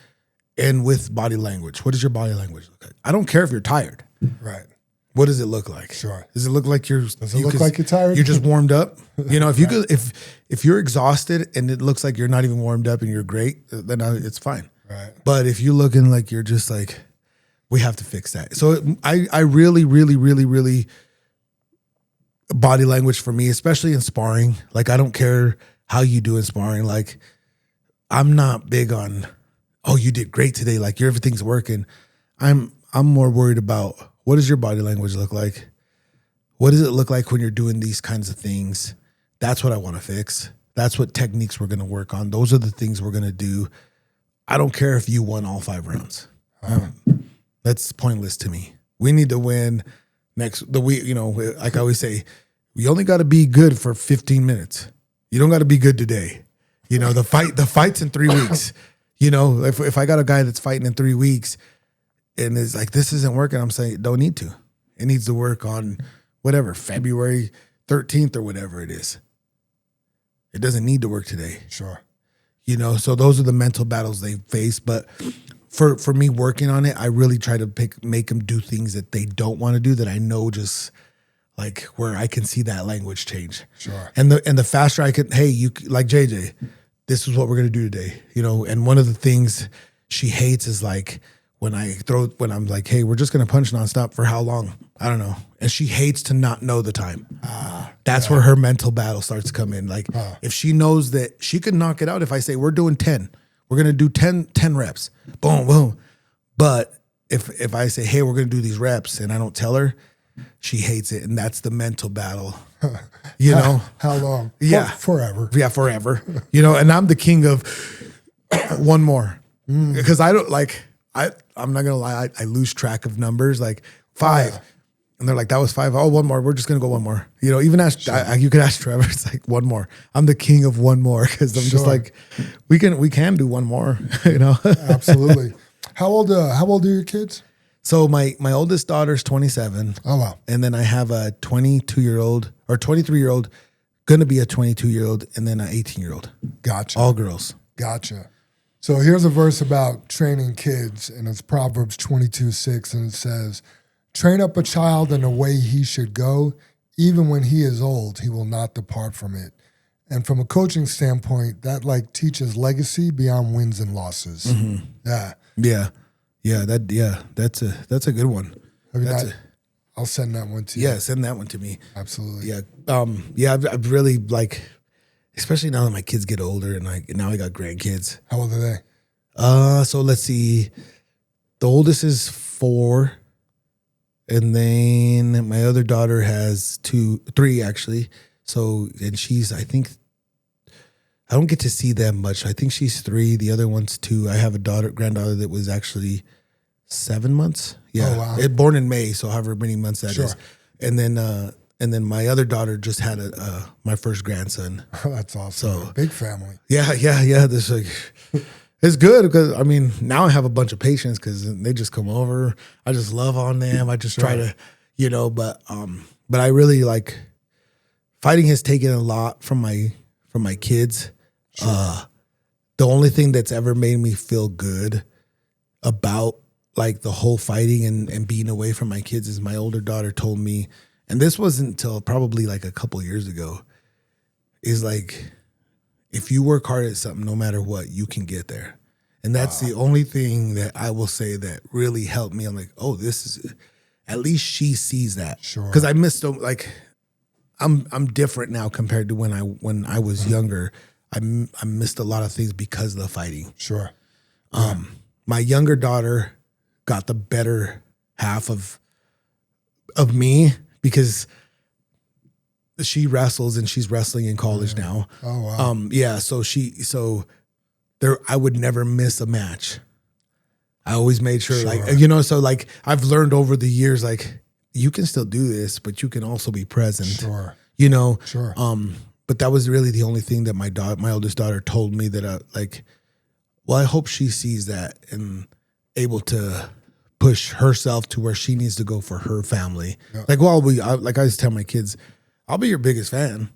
and with body language. What does your body language look like? I don't care if you're tired. Right. What does it look like? Sure. Does it look like you're tired? You're just warmed up. You know, if you could, if you're exhausted and it looks like you're not even warmed up and you're great, then it's fine. Right. But if you're looking like you're just like, we have to fix that. So I really, really, really, really body language for me, especially in sparring. Like I don't care how you do in sparring. Like I'm not big on, oh, you did great today. Like everything's working. I'm more worried about what does your body language look like? What does it look like when you're doing these kinds of things? That's what I want to fix. That's what techniques we're going to work on. Those are the things we're going to do. I don't care if you won all 5 rounds. That's pointless to me. We need to win the week. You know, like I always say, you only got to be good for 15 minutes. You don't got to be good today. You know, the fight's in 3 weeks. You know, if I got a guy that's fighting in 3 weeks and it's like, this isn't working, I'm saying, don't need to. It needs to work on whatever, February 13th or whatever it is. It doesn't need to work today. Sure. You know, so those are the mental battles they face. But for me working on it, I really try to make them do things that they don't want to do that I know just like where I can see that language change. Sure. And the faster I can, hey, you like JJ, this is what we're going to do today. You know, and one of the things she hates is like when I'm like, hey, we're just going to punch nonstop for how long? I don't know. And she hates to not know the time. That's where her mental battle starts to come in. Like if she knows that she could knock it out, if I say we're doing 10, we're going to do 10 reps, boom, boom. But if I say, hey, we're going to do these reps and I don't tell her, she hates it. And that's the mental battle, you know? How long? Yeah. Forever. Yeah, forever. You know, and I'm the king of one more. Because I don't like, I'm not going to lie, I lose track of numbers, like 5. And they're like, that was 5. Oh, one more. We're just going to go one more. You know, even ask, you could ask Trevor, it's like one more. I'm the king of one more because I'm just like, we can do one more, you know? Absolutely. How old are your kids? So my oldest daughter's 27. Oh, wow. And then I have a 22-year-old or 23-year-old, going to be a 22-year-old, and then an 18-year-old. Gotcha. All girls. Gotcha. So here's a verse about training kids, and it's Proverbs 22:6, and it says, train up a child in the way he should go. Even when he is old, he will not depart from it. And from a coaching standpoint, that like teaches legacy beyond wins and losses. Mm-hmm. Yeah. That's a good one. I'll send that one to you. Yeah, send that one to me. Absolutely. Yeah. I've really like, especially now that my kids get older and now I got grandkids. How old are they? So let's see. The oldest is 4. And then my other daughter has 3 actually. So, and she's, I think, I don't get to see them much. I think she's 3. The other one's 2. I have a granddaughter that was actually 7 months. Yeah. Oh, wow. Born in May. So however many months that Sure. is. And then my other daughter just had my first grandson. Oh, that's awesome. So big family. Yeah. This like, it's good because I mean now I have a bunch of patience because they just come over. I just love on them. I just try to, you know. But I really like fighting has taken a lot from my kids. Sure. The only thing that's ever made me feel good about like the whole fighting and being away from my kids is my older daughter told me, and this wasn't until probably like a couple years ago, is like, if you work hard at something, no matter what, you can get there. And that's the only thing that I will say that really helped me. I'm like, oh, this is, at least she sees that. Sure. Because I missed, like, I'm different now compared to when I was younger. I missed a lot of things because of the fighting. Sure. My younger daughter got the better half of me because she wrestles and she's wrestling in college now. Oh, wow. Yeah. So I would never miss a match. I always made sure, like, you know, so like I've learned over the years, like you can still do this, but you can also be present. Sure. You know. Sure. But that was really the only thing that my oldest daughter told me that well, I hope she sees that and able to push herself to where she needs to go for her family. Yeah. Like, well, like I always tell my kids, I'll be your biggest fan,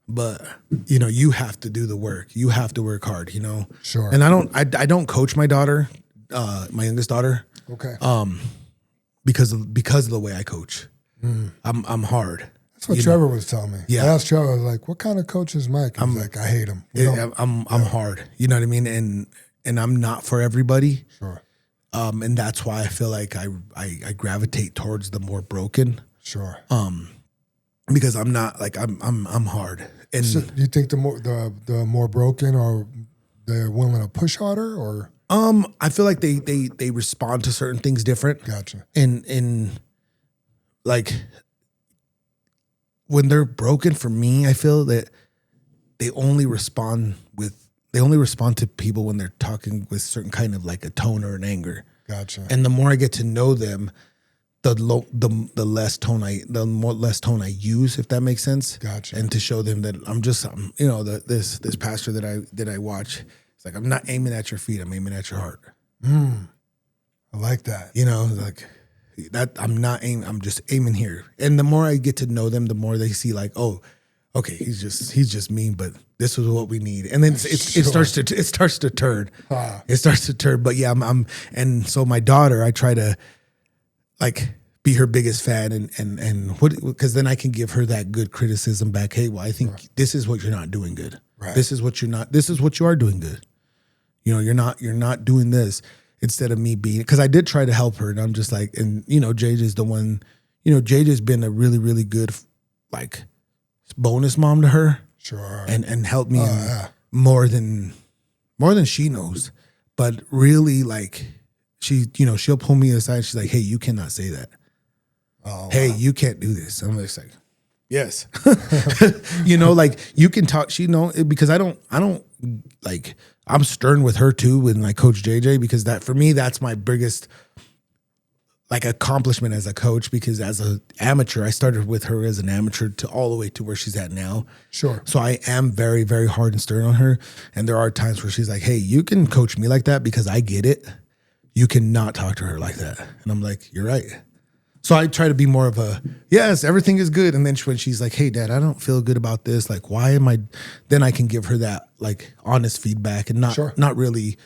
but you know, you have to do the work. You have to work hard, you know? Sure. And I don't coach my daughter, my youngest daughter. Okay. Because of the way I coach. I'm hard. That's what Trevor was telling me. Yeah. I asked Trevor, I was like, what kind of coach is Mike? He's like, I hate him. I'm hard. You know what I mean? And I'm not for everybody. Sure. And that's why I feel like I gravitate towards the more broken. Sure. Because I'm not like I'm hard. And so do you think the more broken or they're willing to push harder or? I feel like they respond to certain things different. Gotcha. And like when they're broken for me, I feel that they only respond to people when they're talking with certain kind of like a tone or an anger. Gotcha. And the more I get to know them, the less tone I use, if that makes sense. Gotcha. And to show them that I'm just, you know, this pastor that I watch, it's like, I'm not aiming at your feet, I'm aiming at your heart. I like that. You know, like that I'm just aiming here. And the more I get to know them, the more they see like, oh, okay, he's just mean, but this is what we need. And then it starts to turn. It starts to turn. But yeah, and so my daughter, I try to like be her biggest fan and because then I can give her that good criticism back. Hey, well, I think this is what you're not doing good. Right. This is what you are doing good. You know, you're not doing this. instead of me being, because I did try to help her, and I'm just like, and JJ's the one, JJ's been a really, really good like bonus mom to her. Sure. And helped me more than she knows. But really, like, she'll pull me aside. She's like, hey, you cannot say that. Oh, hey, you can't do this. I'm just like, yes. Like, you can talk, because I don't like, I'm stern with her too, and like Coach JJ, because that, for me, that's my biggest like accomplishment as a coach, because as an amateur, I started with her as an amateur to all the way to where she's at now. Sure. So I am very, very hard and stern on her. And there are times where she's like, hey, you can coach me like that because I get it. You cannot talk to her like that. And I'm like, you're right. So I try to be more of a, yes, everything is good. And then when she's like, hey, Dad, I don't feel good about this. Like, why am I? Then I can give her that like honest feedback and not really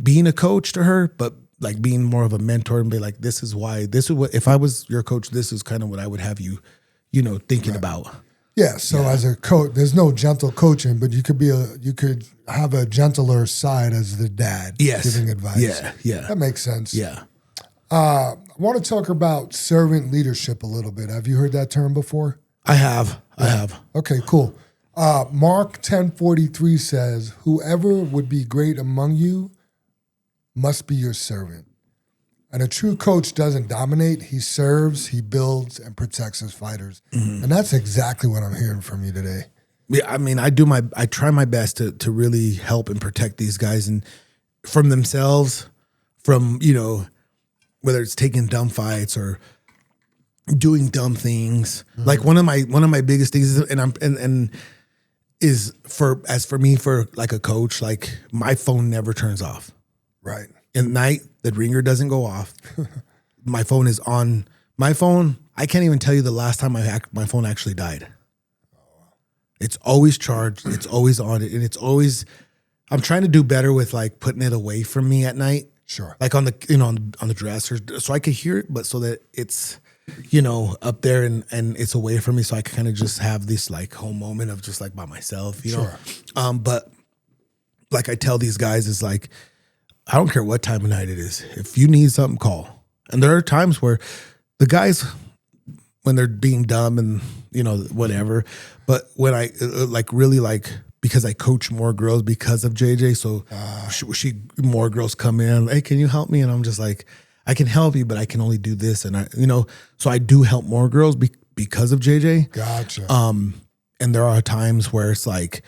being a coach to her, but like being more of a mentor and be like, this is why, this is what, if I was your coach, this is kind of what I would have you, thinking about. Yeah. So as a coach, there's no gentle coaching, but you could have a gentler side as the dad giving advice. Yeah. Yeah. That makes sense. Yeah. I want to talk about servant leadership a little bit. Have you heard that term before? I have. Okay, cool. Mark 10:43 says, whoever would be great among you must be your servant. And a true coach doesn't dominate. He serves, he builds, and protects his fighters. Mm-hmm. And that's exactly what I'm hearing from you today. Yeah, I mean, I try my best to really help and protect these guys and from themselves, from, whether it's taking dumb fights or doing dumb things. Mm-hmm. Like one of my biggest things is for me, like a coach, like my phone never turns off. Right. At night, the ringer doesn't go off. My phone is on. My phone, I can't even tell you the last time my phone actually died. It's always charged. It's always on it. And it's always, I'm trying to do better with like putting it away from me at night. Sure. Like on the, on the dresser, so I could hear it, but so that it's, up there and it's away from me. So I can kind of just have this like home moment of just like by myself, Sure. But like I tell these guys, is like, I don't care what time of night it is. If you need something, call. And there are times where the guys, when they're being dumb and, whatever, but when I because I coach more girls because of JJ, so more girls come in, hey, can you help me? And I'm just like, I can help you, but I can only do this. And so I do help more girls because of JJ. Gotcha. And there are times where it's like,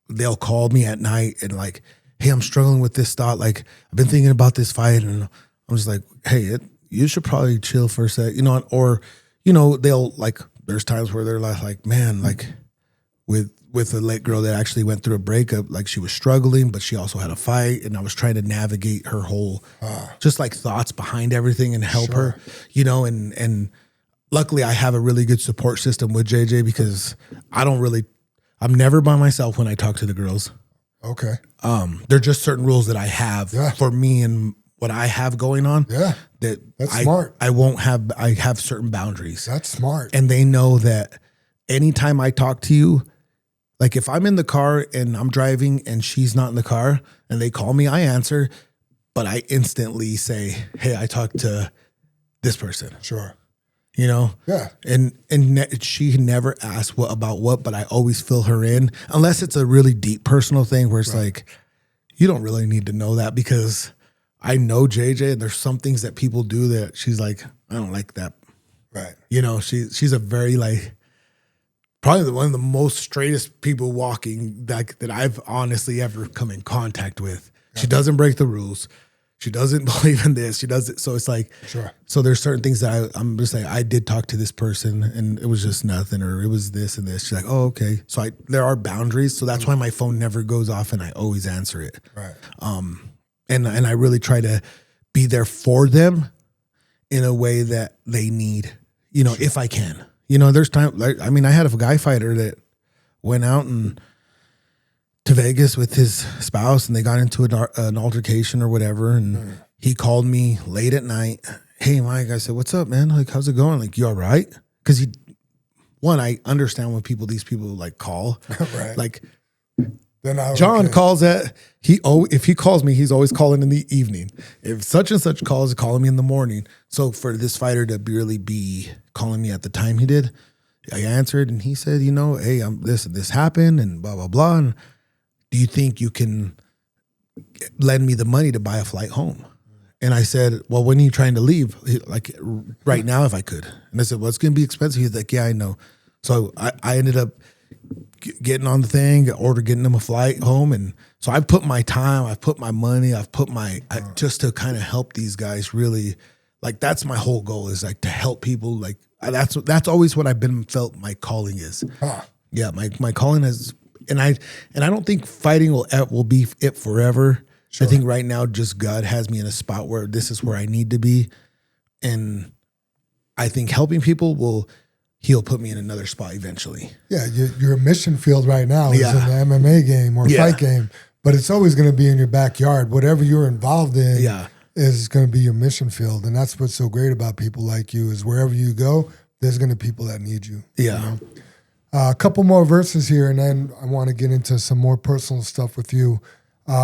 they'll call me at night and like, hey, I'm struggling with this thought. Like, I've been thinking about this fight, and I'm just like, hey, you should probably chill for a sec, or, they'll like, there's times where they're like, man, like with a late girl that actually went through a breakup, like she was struggling, but she also had a fight, and I was trying to navigate her whole, just like thoughts behind everything and help her, and luckily I have a really good support system with JJ, because I'm never by myself when I talk to the girls. Okay. There are just certain rules that I have for me and what I have going on. Yeah. That's smart. I have certain boundaries. That's smart. And they know that anytime I talk to you, like if I'm in the car and I'm driving and she's not in the car and they call me, I answer, but I instantly say, hey, I talked to this person. Sure. Yeah. And she never asks about what, but I always fill her in, unless it's a really deep personal thing where it's like, you don't really need to know that, because I know JJ and there's some things that people do that she's like, I don't like that. Right. She's a very like, probably one of the most straightest people walking that I've honestly ever come in contact with. She doesn't break the rules. She doesn't believe in this. She does it. So it's like, sure. So there's certain things that I'm just like, I did talk to this person and it was just nothing, or it was this and this. She's like, oh, okay. So there are boundaries. So that's why my phone never goes off and I always answer it. Right. And I really try to be there for them in a way that they need, sure. If I can. There's time, I had a guy fighter that went out to Vegas with his spouse, and they got into an altercation or whatever. And he called me late at night. Hey, Mike, I said, what's up, man? Like, how's it going? Like, you all right? Because I understand when these people like call. Right. Like, John calls at if he calls me, he's always calling in the evening. If such and such calls, calling me in the morning. So for this fighter to really be calling me at the time he did, I answered and he said, you know, hey, this happened and blah, blah, blah. And do you think you can lend me the money to buy a flight home? And I said, well, when are you trying to leave? Like right now, if I could. And I said, well, it's going to be expensive. He's like, yeah, I know. So I ended up getting on the thing, getting him a flight home. And so I put my time, I've put my money, just to kind of help these guys really, like, that's my whole goal is like to help people. Like that's always what I've felt my calling is. Yeah. My calling is, and I don't think fighting will be it forever. Sure. I think right now just God has me in a spot where this is where I need to be. And I think helping people he'll put me in another spot eventually. Yeah, your mission field right now is in the MMA game or fight game, but it's always going to be in your backyard. Whatever you're involved in is going to be your mission field. And that's what's so great about people like you is wherever you go, there's going to be people that need you. Yeah. You know? A couple more verses here, and then I want to get into some more personal stuff with you.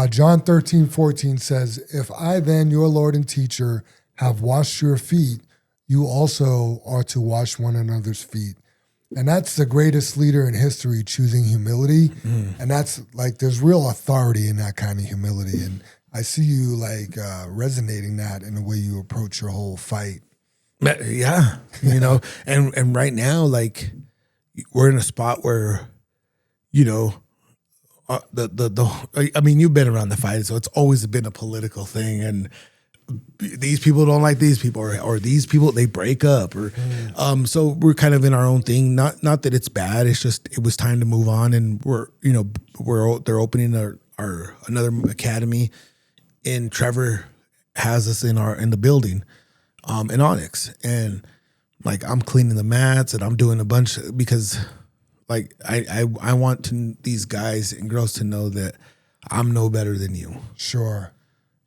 John 13:14 says, if I then, your Lord and teacher, have washed your feet, you also are to wash one another's feet. And that's the greatest leader in history, choosing humility. And that's like, there's real authority in that kind of humility. And I see you like resonating that in the way you approach your whole fight. Yeah. You know, and right now, like we're in a spot where, you know, I mean, you've been around the fight, so it's always been a political thing, and these people don't like these people, or these people they break up, or so we're kind of in our own thing. Not that it's bad. It's just it was time to move on, and they're opening our another academy, and Trevor has us in the building, in Onyx, and like I'm cleaning the mats and I'm doing a bunch because. Like I want these guys and girls to know that I'm no better than you. Sure.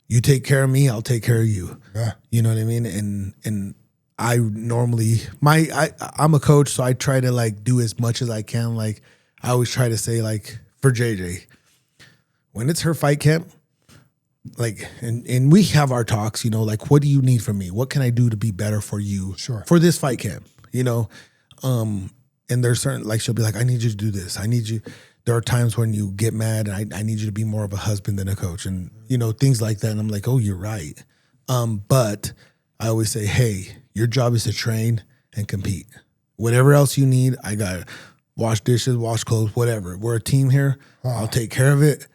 You take care of me, I'll take care of you. Yeah. You know what I mean? And I normally I'm a coach, so I try to like do as much as I can. Like I always try to say, like for JJ, when it's her fight camp, like and we have our talks, you know, like what do you need from me? What can I do to be better for you? Sure. For this fight camp, you know? And there's certain, like, she'll be like, I need you to do this. I need you. There are times when you get mad and I need you to be more of a husband than a coach and, you know, things like that. And I'm like, oh, you're right. But I always say, hey, your job is to train and compete. Whatever else you need, I got it. Wash dishes, wash clothes, whatever. We're a team here. I'll take care of it.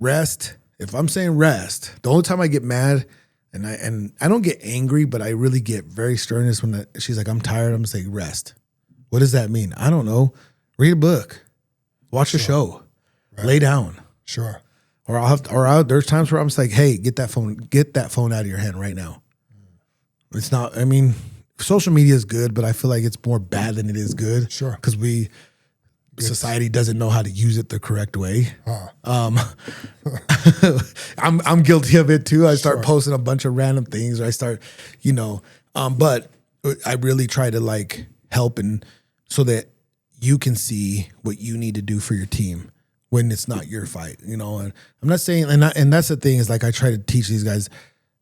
Rest. If I'm saying rest, the only time I get mad and I don't get angry, but I really get very stern is when she's like, I'm tired. I'm going to say rest. What does that mean? I don't know. Read a book, watch a show, lay down. Sure. Or there's times where I'm just like, hey, get that phone out of your hand right now. It's not, I mean, social media is good, but I feel like it's more bad than it is good. Sure. Because society doesn't know how to use it the correct way. I'm guilty of it too. I start posting a bunch of random things, or I start, you know, but I really try to like help and so that you can see what you need to do for your team when it's not your fight, you know. And I'm not saying, and that's the thing is like I try to teach these guys.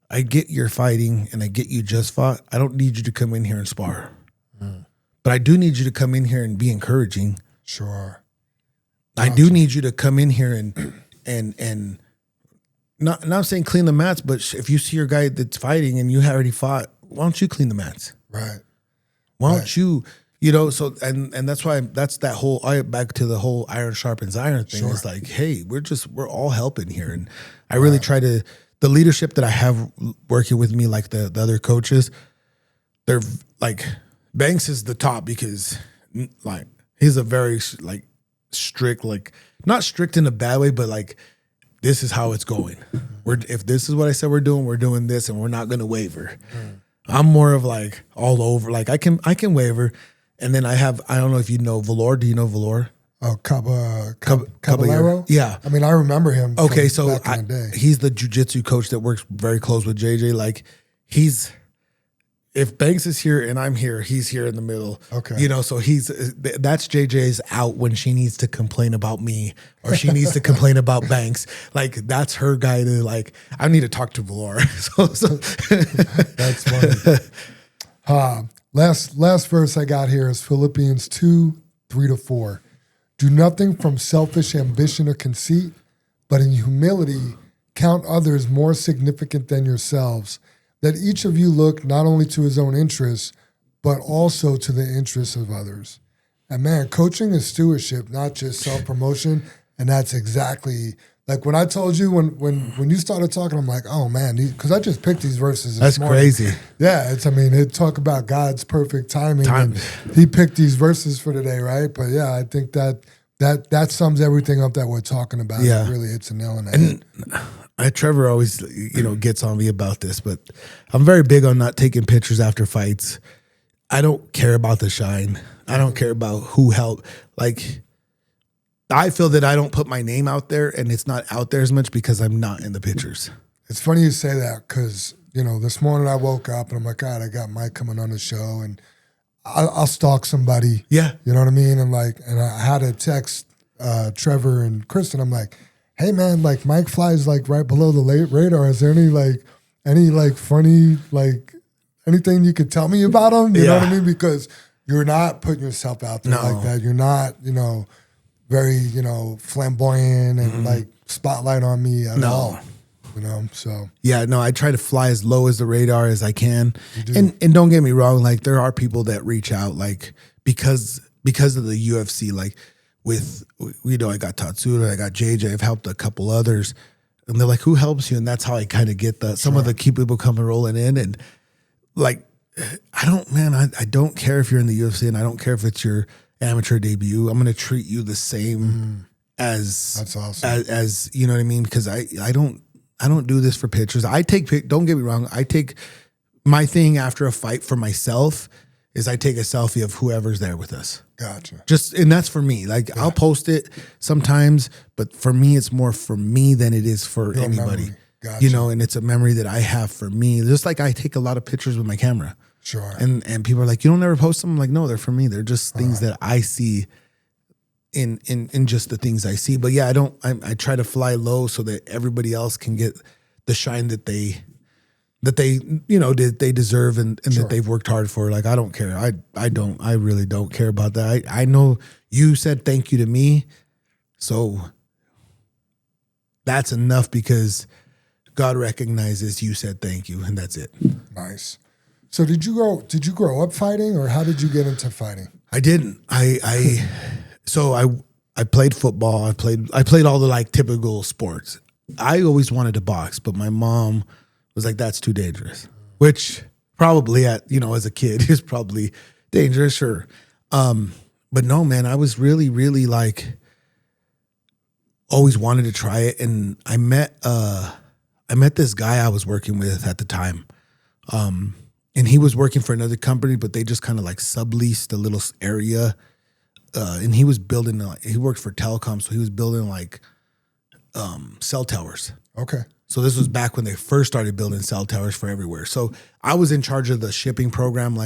I get you're fighting and I get you just fought. I don't need you to come in here and spar, but I do need you to come in here and be encouraging. Sure. I do need you to come in here and not saying clean the mats, but if you see your guy that's fighting and you already fought, why don't you clean the mats? Right. Why don't you, you know, so, and that's why that's that whole, back to the whole iron sharpens iron thing. It's like, hey, we're all helping here. And I really try to, the leadership that I have working with me, like the other coaches, they're like, Banks is the top because like, he's a very like strict, like not strict in a bad way, but like, this is how it's going. If this is what I said we're doing this and we're not going to waver. I'm more of like all over. Like I can waver, and then I don't know if you know Valor. Do you know Valor? Oh, Caballero. Yeah, I mean I remember him. Okay, so back in the day. He's the jiu-jitsu coach that works very close with JJ. Like he's if Banks is here and I'm here, he's here in the middle. Okay. You know, so that's JJ's out when she needs to complain about me or she needs to complain about Banks. Like, that's her guy to, like, I need to talk to Valor. so. That's funny. Last verse I got here is Philippians 2:3-4. Do nothing from selfish ambition or conceit, but in humility count others more significant than yourselves, that each of you look not only to his own interests, but also to the interests of others. And man, coaching is stewardship, not just self-promotion. And that's exactly, like when I told you, when you started talking, I'm like, oh man, because I just picked these verses this morning. Crazy. Yeah, it talk about God's perfect timing. And he picked these verses for today, right? But yeah, I think that sums everything up that we're talking about. Yeah. It really hits a nail on the head. Trevor always, gets on me about this, but I'm very big on not taking pictures after fights. I don't care about the shine. I don't care about who helped. Like, I feel that I don't put my name out there, and it's not out there as much because I'm not in the pictures. It's funny you say that because, this morning I woke up and I'm like, God, I got Mike coming on the show, and I'll stalk somebody. Yeah. You know what I mean? And I had to text Trevor and Kristen. I'm like, hey man, like Mike flies like right below the radar. Is there any funny, like anything you could tell me about him? You know what I mean? Because you're not putting yourself out there like that. You're not, very, flamboyant and like spotlight on me at all. So. Yeah, no, I try to fly as low as the radar as I can. And don't get me wrong, like there are people that reach out like because of the UFC, like with, I got Tatsuda, I got JJ, I've helped a couple others. And they're like, who helps you? And that's how I kind of get some of the key people coming rolling in. And like, I don't care if you're in the UFC and I don't care if it's your amateur debut. I'm going to treat you the same as, that's awesome. as you know what I mean? Because I don't do this for pictures. Don't get me wrong. I take my thing after a fight for myself is I take a selfie of whoever's there with us. Gotcha. And that's for me. Like I'll post it sometimes, but for me, it's more for me than it is for anybody. Gotcha. And it's a memory that I have for me. Just like I take a lot of pictures with my camera. Sure. And people are like, you don't ever post them? I'm like, no, they're for me. They're just things that I see in just the things I see. But yeah, I try to fly low so that everybody else can get the shine that they deserve and that they've worked hard for. Like, I don't care. I really don't care about that. I know you said thank you to me. So that's enough because God recognizes you said thank you and that's it. Nice. So did you grow up fighting or how did you get into fighting? I didn't. So I played football. I played all the like typical sports. I always wanted to box, but my mom was like, that's too dangerous, which probably as a kid is probably dangerous. Sure. But no, man, I was really, really like always wanted to try it. And I met this guy I was working with at the time. And he was working for another company, but they just kind of like subleased a little area. And he was building, he worked for telecom. So he was building like cell towers. Okay. So this was back when they first started building cell towers for everywhere. So I was in charge of the shipping program.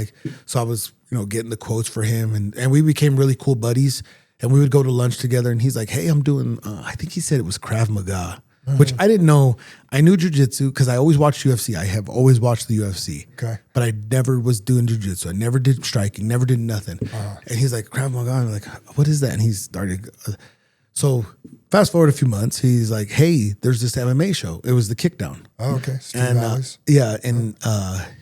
So I was, getting the quotes for him and we became really cool buddies and we would go to lunch together and he's like, hey, I'm doing, I think he said it was Krav Maga, which I didn't know. I knew jiu-jitsu because I always watched UFC. I have always watched the UFC. Okay. But I never was doing jiu-jitsu. I never did striking, never did nothing. And he's like, Krav Maga. I'm like, what is that? And he started, so fast forward a few months, he's like, hey, there's this MMA show. It was the Kickdown. Oh, okay. And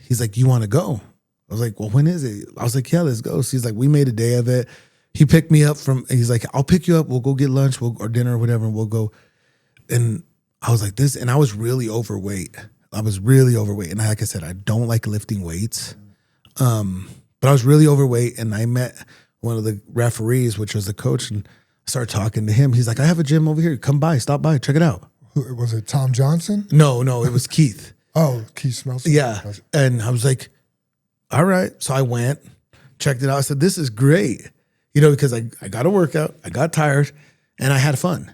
he's like, you want to go? I was like, well, when is it? I was like, yeah, let's go. So he's like, we made a day of it. He picked me up he's like, I'll pick you up. We'll go get lunch or dinner or whatever, and we'll go. And I was like this, and I was really overweight. And like I said, I don't like lifting weights. But I was really overweight, and I met one of the referees, which was the coach, and I started talking to him. He's like, I have a gym over here. Come by, stop by, check it out. Was it Tom Johnson? No, it was Keith. Oh, Keith Smelson. Yeah. And I was like, all right. So I went, checked it out. I said, this is great. Because I got a workout, I got tired, and I had fun.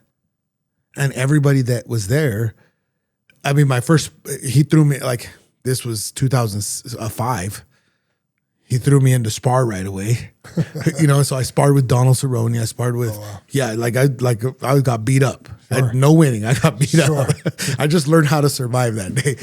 And everybody that was there, I mean, he threw me, like, this was 2005. he threw me into spar right away. So I sparred with Donald Cerrone. I sparred with, I got beat up. Sure. I had no winning. I got beat up. I just learned how to survive that day.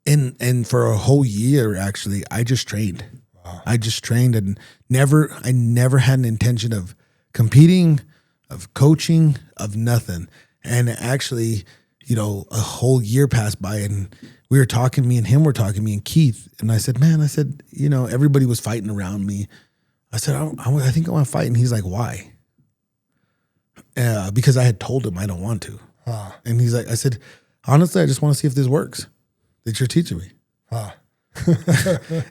And for a whole year, actually, I just trained. Wow. I just trained and I never had an intention of competing, of coaching, of nothing. And actually, a whole year passed by and we were talking, me and Keith. And I said, everybody was fighting around me. I said, I think I want to fight. And he's like, why? Because I had told him I don't want to. Huh. And he's like, I said, honestly, I just want to see if this works that you're teaching me. Huh.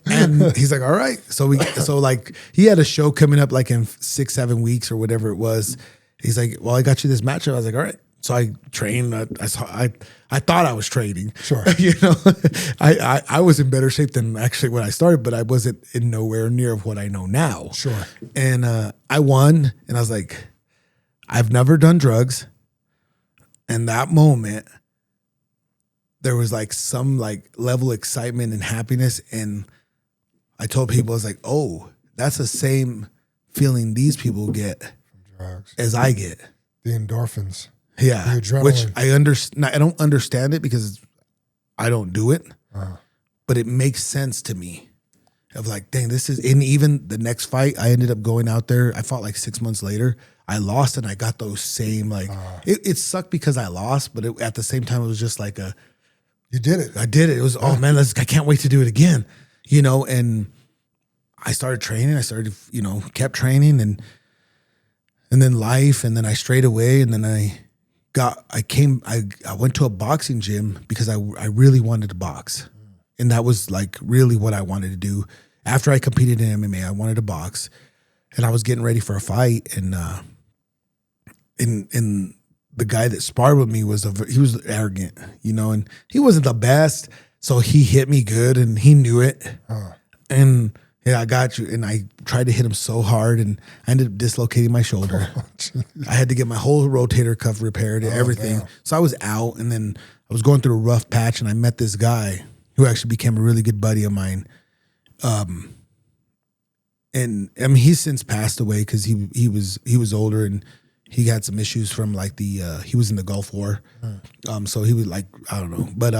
And he's like, all right. So he had a show coming up like in 6-7 weeks or whatever it was. He's like, well, I got you this matchup. I was like, all right. So I trained. I thought I was training. Sure. I was in better shape than actually when I started, but I wasn't in nowhere near of what I know now. Sure. And I won, and I was like, I've never done drugs. And that moment, there was like some like level of excitement and happiness. And I told people, I was like, oh, that's the same feeling these people get from drugs as I get. The endorphins. Yeah, the adrenaline. Which I don't understand it because I don't do it, but it makes sense to me. Of like, dang, this is, and even the next fight, I ended up going out there. I fought like 6 months later. I lost, and I got those same like. It sucked because I lost, but at the same time, it was just like you did it. I did it. It was oh man, I can't wait to do it again, And I started training. I started, kept training, and then life, and then I strayed away, and then I went to a boxing gym because I really wanted to box. And that was like really what I wanted to do. After I competed in MMA, I wanted to box. And I was getting ready for a fight. And the guy that sparred with me he was arrogant, and he wasn't the best. So he hit me good and he knew it. And yeah, I got you. And I tried to hit him so hard and I ended up dislocating my shoulder. I had to get my whole rotator cuff repaired and everything. Damn. So I was out, and then I was going through a rough patch, and I met this guy who actually became a really good buddy of mine. And I mean, he's since passed away because he was older and he had some issues from like he was in the Gulf War. So he was like, I don't know. But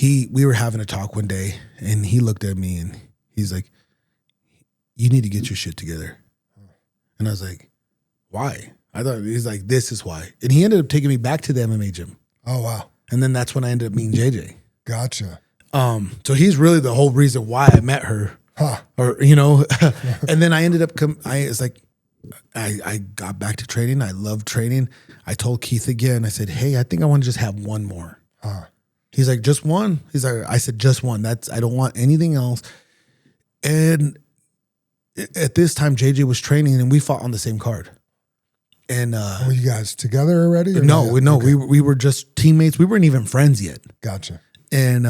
we were having a talk one day, and he looked at me and he's like, you need to get your shit together. And I was like, why? I thought he's like, this is why. And he ended up taking me back to the MMA gym. Oh, wow. And then that's when I ended up meeting JJ. Gotcha. So he's really the whole reason why I met her. Huh. Or, and then I ended up, I got back to training. I loved training. I told Keith again, I said, hey, I think I want to just have one more. Huh. He's like, just one? He's like, I said, just one. I don't want anything else. And at this time, JJ was training and we fought on the same card. And were you guys together already? No, okay. we were just teammates. We weren't even friends yet. Gotcha. And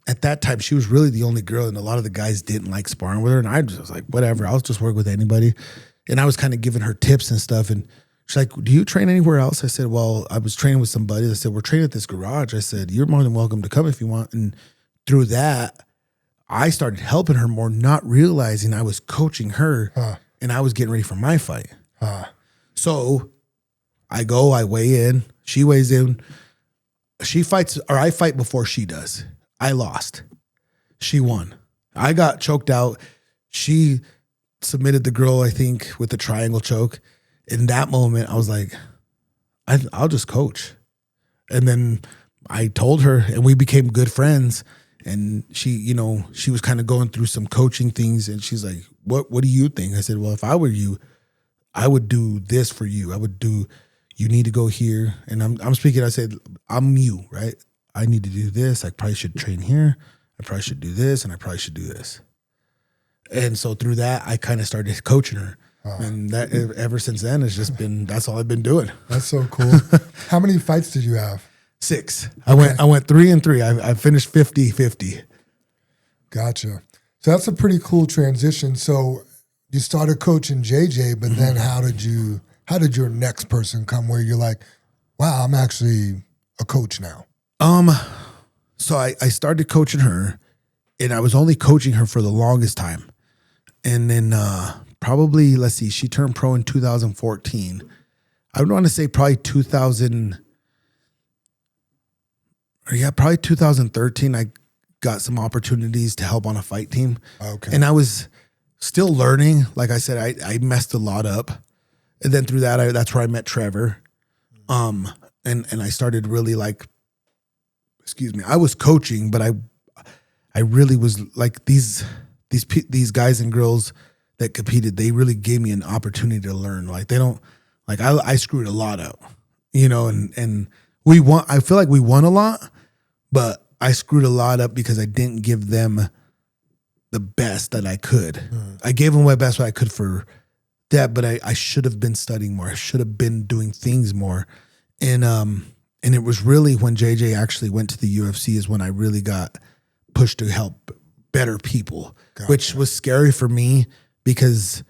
at that time, she was really the only girl, and a lot of the guys didn't like sparring with her. And I was just like, whatever, I'll just work with anybody. And I was kind of giving her tips and stuff. And she's like, do you train anywhere else? I said, well, I was training with somebody. I said, we're training at this garage. I said, you're more than welcome to come if you want. And through that, I started helping her more, not realizing I was coaching her and I was getting ready for my fight. So I weigh in, she weighs in, she fights, or I fight before she does. I lost. She won. I got choked out. She submitted the girl, I think, with the triangle choke. In that moment, I was like, I'll just coach. And then I told her, and we became good friends. And she, she was kind of going through some coaching things, and she's like, what do you think? I said, well, if I were you, I would do this for you. You need to go here. And I'm speaking, I said, I'm you, right? I need to do this. I probably should train here. I probably should do this, and I probably should do this. And so through that, I kind of started coaching her. And that ever since then, it's just been, that's all I've been doing. That's so cool. How many fights did you have? 6. Okay. I went 3-3. I finished 50-50. Gotcha. So that's a pretty cool transition. So you started coaching JJ, but then how did your next person come where you're like, wow, I'm actually a coach now? So I started coaching her, and I was only coaching her for the longest time. And then probably, let's see, she turned pro in 2014. I would want to say probably 2013, I got some opportunities to help on a fight team. Okay. And I was still learning. Like I said, I messed a lot up. And then through that, that's where I met Trevor. And I started really like, I was coaching, but I really was like these guys and girls that competed, they really gave me an opportunity to learn. Like they don't, like I screwed a lot up, you know, and we won. I feel like we won a lot, but I screwed a lot up because I didn't give them the best that I could. I gave them my best what I could for that, but I should have been studying more. I should have been doing things more. And it was really when JJ actually went to the UFC is when I really got pushed to help better people, which was scary for me because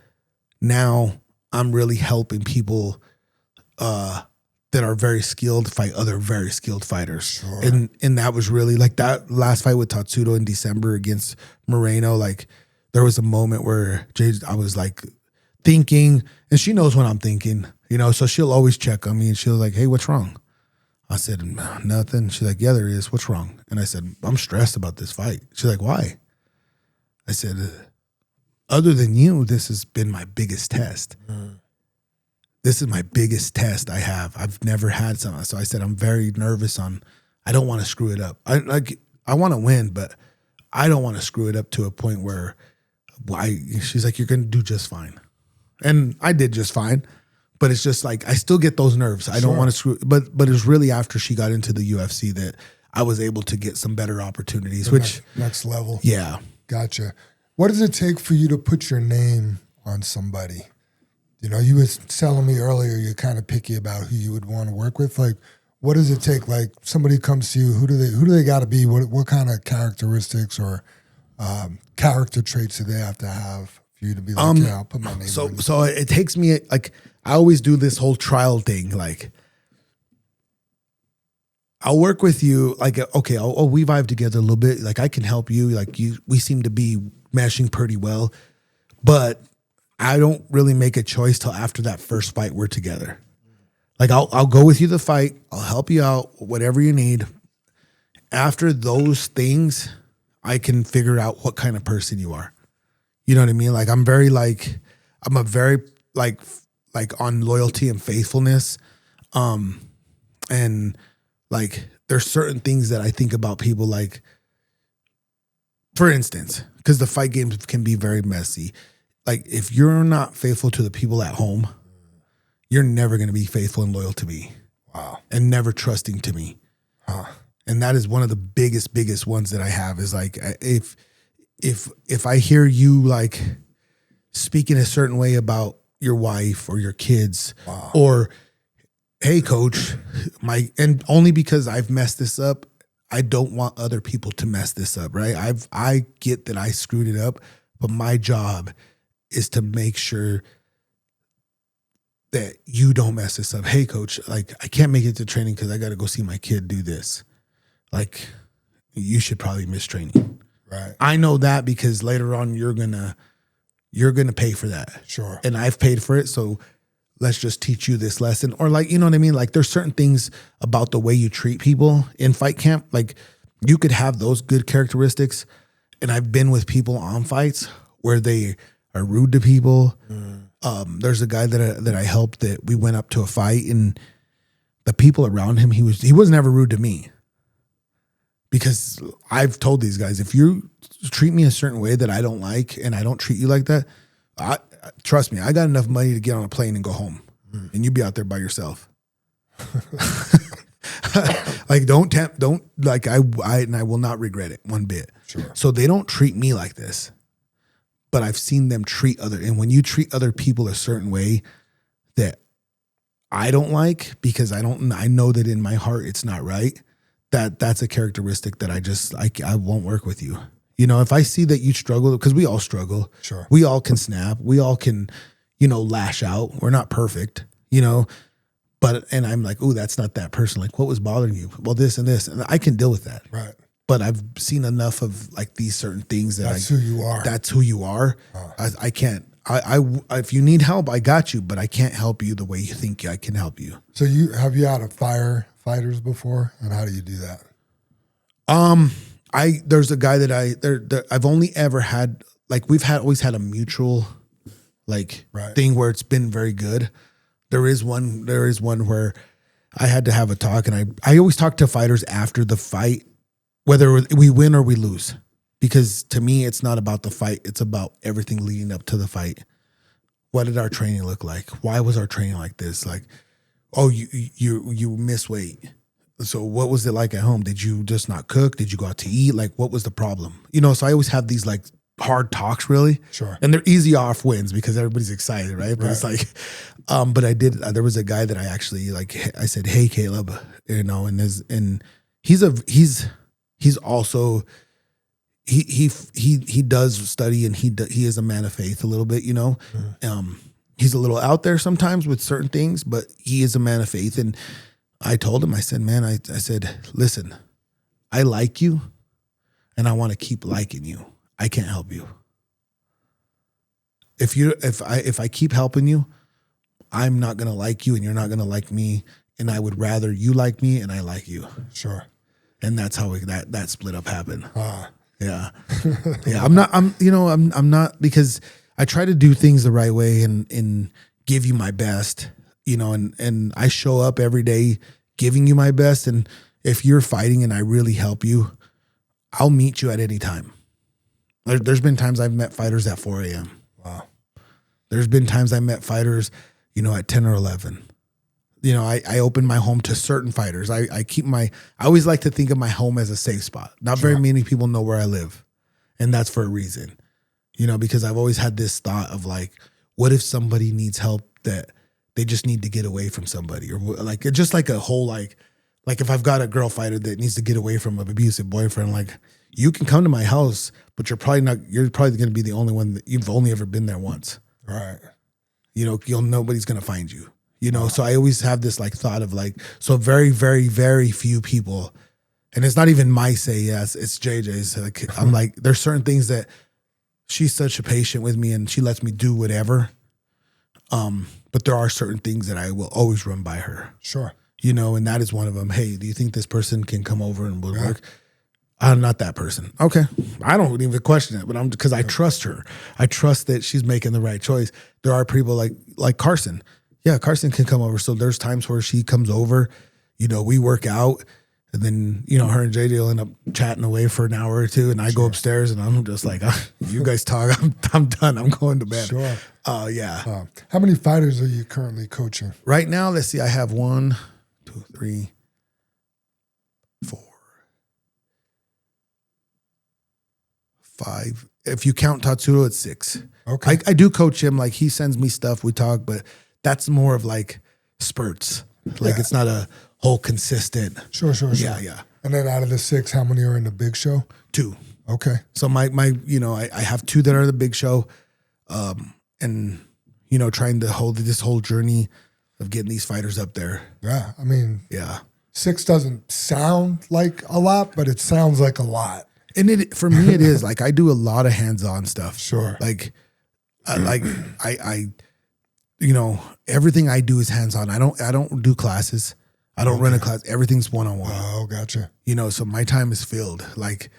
now I'm really helping people that are very skilled fight other very skilled fighters. Sure. And that was really like that last fight with Tatsudo in December against Moreno. Like there was a moment where I was like thinking, and she knows what I'm thinking, you know, so she'll always check on me and she'll like, hey, what's wrong? I said, nothing. She's like, yeah, there is. What's wrong? And I said, I'm stressed about this fight. She's like, why? I said, other than you, this has been my biggest test. This is my biggest test I have. I've never had something. So I said, I'm very nervous I don't want to screw it up. I want to win, but I don't want to screw it up to a point where she's like, you're going to do just fine. And I did just fine, but it's just like, I still get those nerves. I don't want to screw, but it was really after she got into the UFC that I was able to get some better opportunities, next level. Yeah. Gotcha. What does it take for you to put your name on somebody? You know, you was telling me earlier you're kind of picky about who you would want to work with. Like, what does it take? Like, somebody comes to you, who do they got to be? What kind of characteristics or character traits do they have to have for you to be like, yeah, I'll put my name on? So it takes me, like, I always do this whole trial thing. Like, I'll work with you. Like, okay, we vibe together a little bit. Like, I can help you. Like, we seem to be meshing pretty well, but I don't really make a choice till after that first fight we're together. Like I'll go with you to the fight. I'll help you out, whatever you need. After those things, I can figure out what kind of person you are. You know what I mean? Like I'm a very on loyalty and faithfulness. And like there's certain things that I think about people, like, for instance, because the fight games can be very messy. Like, if you're not faithful to the people at home, you're never going to be faithful and loyal to me. Wow. And never trusting to me. Huh. And that is one of the biggest ones that I have is like, if I hear you like speaking a certain way about your wife or your kids, wow, or, hey, coach, and only because I've messed this up, I don't want other people to mess this up, right? I get that I screwed it up, but my job is to make sure that you don't mess this up. Hey, coach, like I can't make it to training because I got to go see my kid do this. Like, you should probably miss training. Right. I know that because later on you're gonna pay for that. Sure. And I've paid for it, so let's just teach you this lesson. Or like, you know what I mean? Like there's certain things about the way you treat people in fight camp. Like you could have those good characteristics. And I've been with people on fights where they are rude to people. There's a guy that I helped that we went up to a fight, and the people around him, he was never rude to me. Because I've told these guys, if you treat me a certain way that I don't like and I don't treat you like that, trust me, I got enough money to get on a plane and go home. And you be out there by yourself. Like don't like I will not regret it one bit. Sure. So they don't treat me like this. But I've seen them treat and when you treat other people a certain way that I don't like, because I know that in my heart it's not right, that's a characteristic that I won't work with you. You know, if I see that you struggle, because we all struggle. Sure. We all can snap. We all can, lash out. We're not perfect, and I'm like, oh, that's not that person. Like, what was bothering you? Well, this and this. And I can deal with that. Right. but I've seen enough of like these certain things that That's who you are. That's who you are. I can't. I if you need help, I got you, but I can't help you the way you think I can help you. So have you had a firefighters before, and how do you do that? There's a guy that I've only ever had, like, always had a mutual like thing where it's been very good. There is one where I had to have a talk, and I always talk to fighters after the fight, whether we win or we lose, because to me, it's not about the fight. It's about everything leading up to the fight. What did our training look like? Why was our training like this? Like, oh, you miss weight. So what was it like at home? Did you just not cook? Did you go out to eat? Like, what was the problem? So I always have these like hard talks, really. Sure. And they're easy off wins because everybody's excited, right? But it's like, but there was a guy that I actually I said, hey, Caleb, and he's also, he does study, and he is a man of faith a little bit, he's a little out there sometimes with certain things, but he is a man of faith. And I told him, I said, man, I said, listen, I like you and I want to keep liking you. I can't help you. If I keep helping you, I'm not going to like you and you're not going to like me. And I would rather you like me and I like you. Sure. And that's how that split up happened. Yeah. Yeah. I'm not, because I try to do things the right way and give you my best, and I show up every day giving you my best. And if you're fighting and I really help you, I'll meet you at any time. There's been times I've met fighters at 4 a.m. Wow. There's been times I met fighters, at 10 or 11. I open my home to certain fighters. I always like to think of my home as a safe spot. Not very many people know where I live. And that's for a reason, because I've always had this thought of like, what if somebody needs help that they just need to get away from somebody, or like, just like a whole, like if I've got a girl fighter that needs to get away from an abusive boyfriend, like, you can come to my house, but you're probably going to be the only one that you've only ever been there once. Right. Nobody's going to find you, So I always have this like thought of like, so very, very, very few people, and it's not even my say yes, it's JJ's. Like, I'm like, there's certain things that she's such a patient with me and she lets me do whatever. But there are certain things that I will always run by her. Sure. And that is one of them. Hey, do you think this person can come over and would work? I'm not that person. Okay. I don't even question it, but because I trust her. I trust that she's making the right choice. There are people like Carson. Yeah, Carson can come over. So there's times where she comes over, we work out, and then, her and JJ will end up chatting away for an hour or two, and I go upstairs and I'm just like, you guys talk. I'm done. I'm going to bed. Sure. Yeah. How many fighters are you currently coaching? Right now, let's see. I have 1, 2, 3, 4, 5. If you count Tatsudo, it's 6. Okay. I do coach him. Like, he sends me stuff. We talk, but that's more of like spurts. Like, it's not a whole consistent. Sure. Yeah. And then out of the 6, how many are in the big show? 2. Okay. So my I have 2 that are the big show, and trying to hold this whole journey of getting these fighters up there. Yeah, I mean, yeah, 6 doesn't sound like a lot, but it sounds like a lot. And for me, it is. Like, I do a lot of hands-on stuff. Sure. Like everything I do is hands-on. I don't do classes. I don't run a class. Everything's one-on-one. Oh, gotcha. So my time is filled. Like,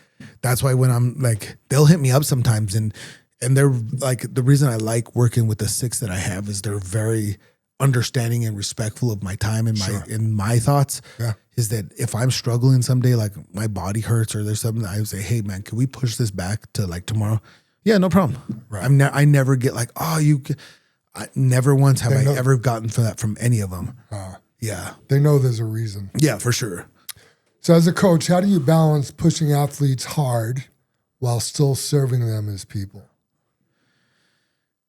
that's why when I'm like, they'll hit me up sometimes, and they're like, the reason I like working with the 6 that I have is they're very understanding and respectful of my time and my thoughts. Yeah. Is that if I'm struggling someday, like my body hurts or there's something, I would say, hey man, can we push this back to like tomorrow? Yeah, no problem. Right. I never get like, I never once have I ever gotten for that from any of them. Yeah. They know there's a reason. Yeah, for sure. So as a coach, how do you balance pushing athletes hard while still serving them as people?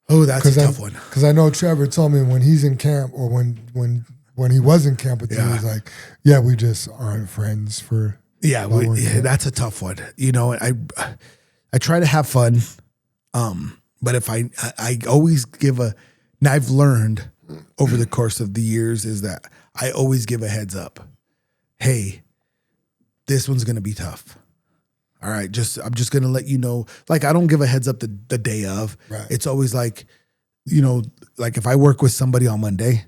Oh, that's a tough one. Because I know Trevor told me when he's in camp, or when he was in camp with you, he was like, yeah, we just aren't friends for. Yeah, that's a tough one. I try to have fun, but if I always give and I've learned over the course of the years is that I always give a heads up. Hey, this one's going to be tough. all right, I'm just going to let you know. Like, I don't give a heads up the day of. Right. It's always like, like if I work with somebody on Monday,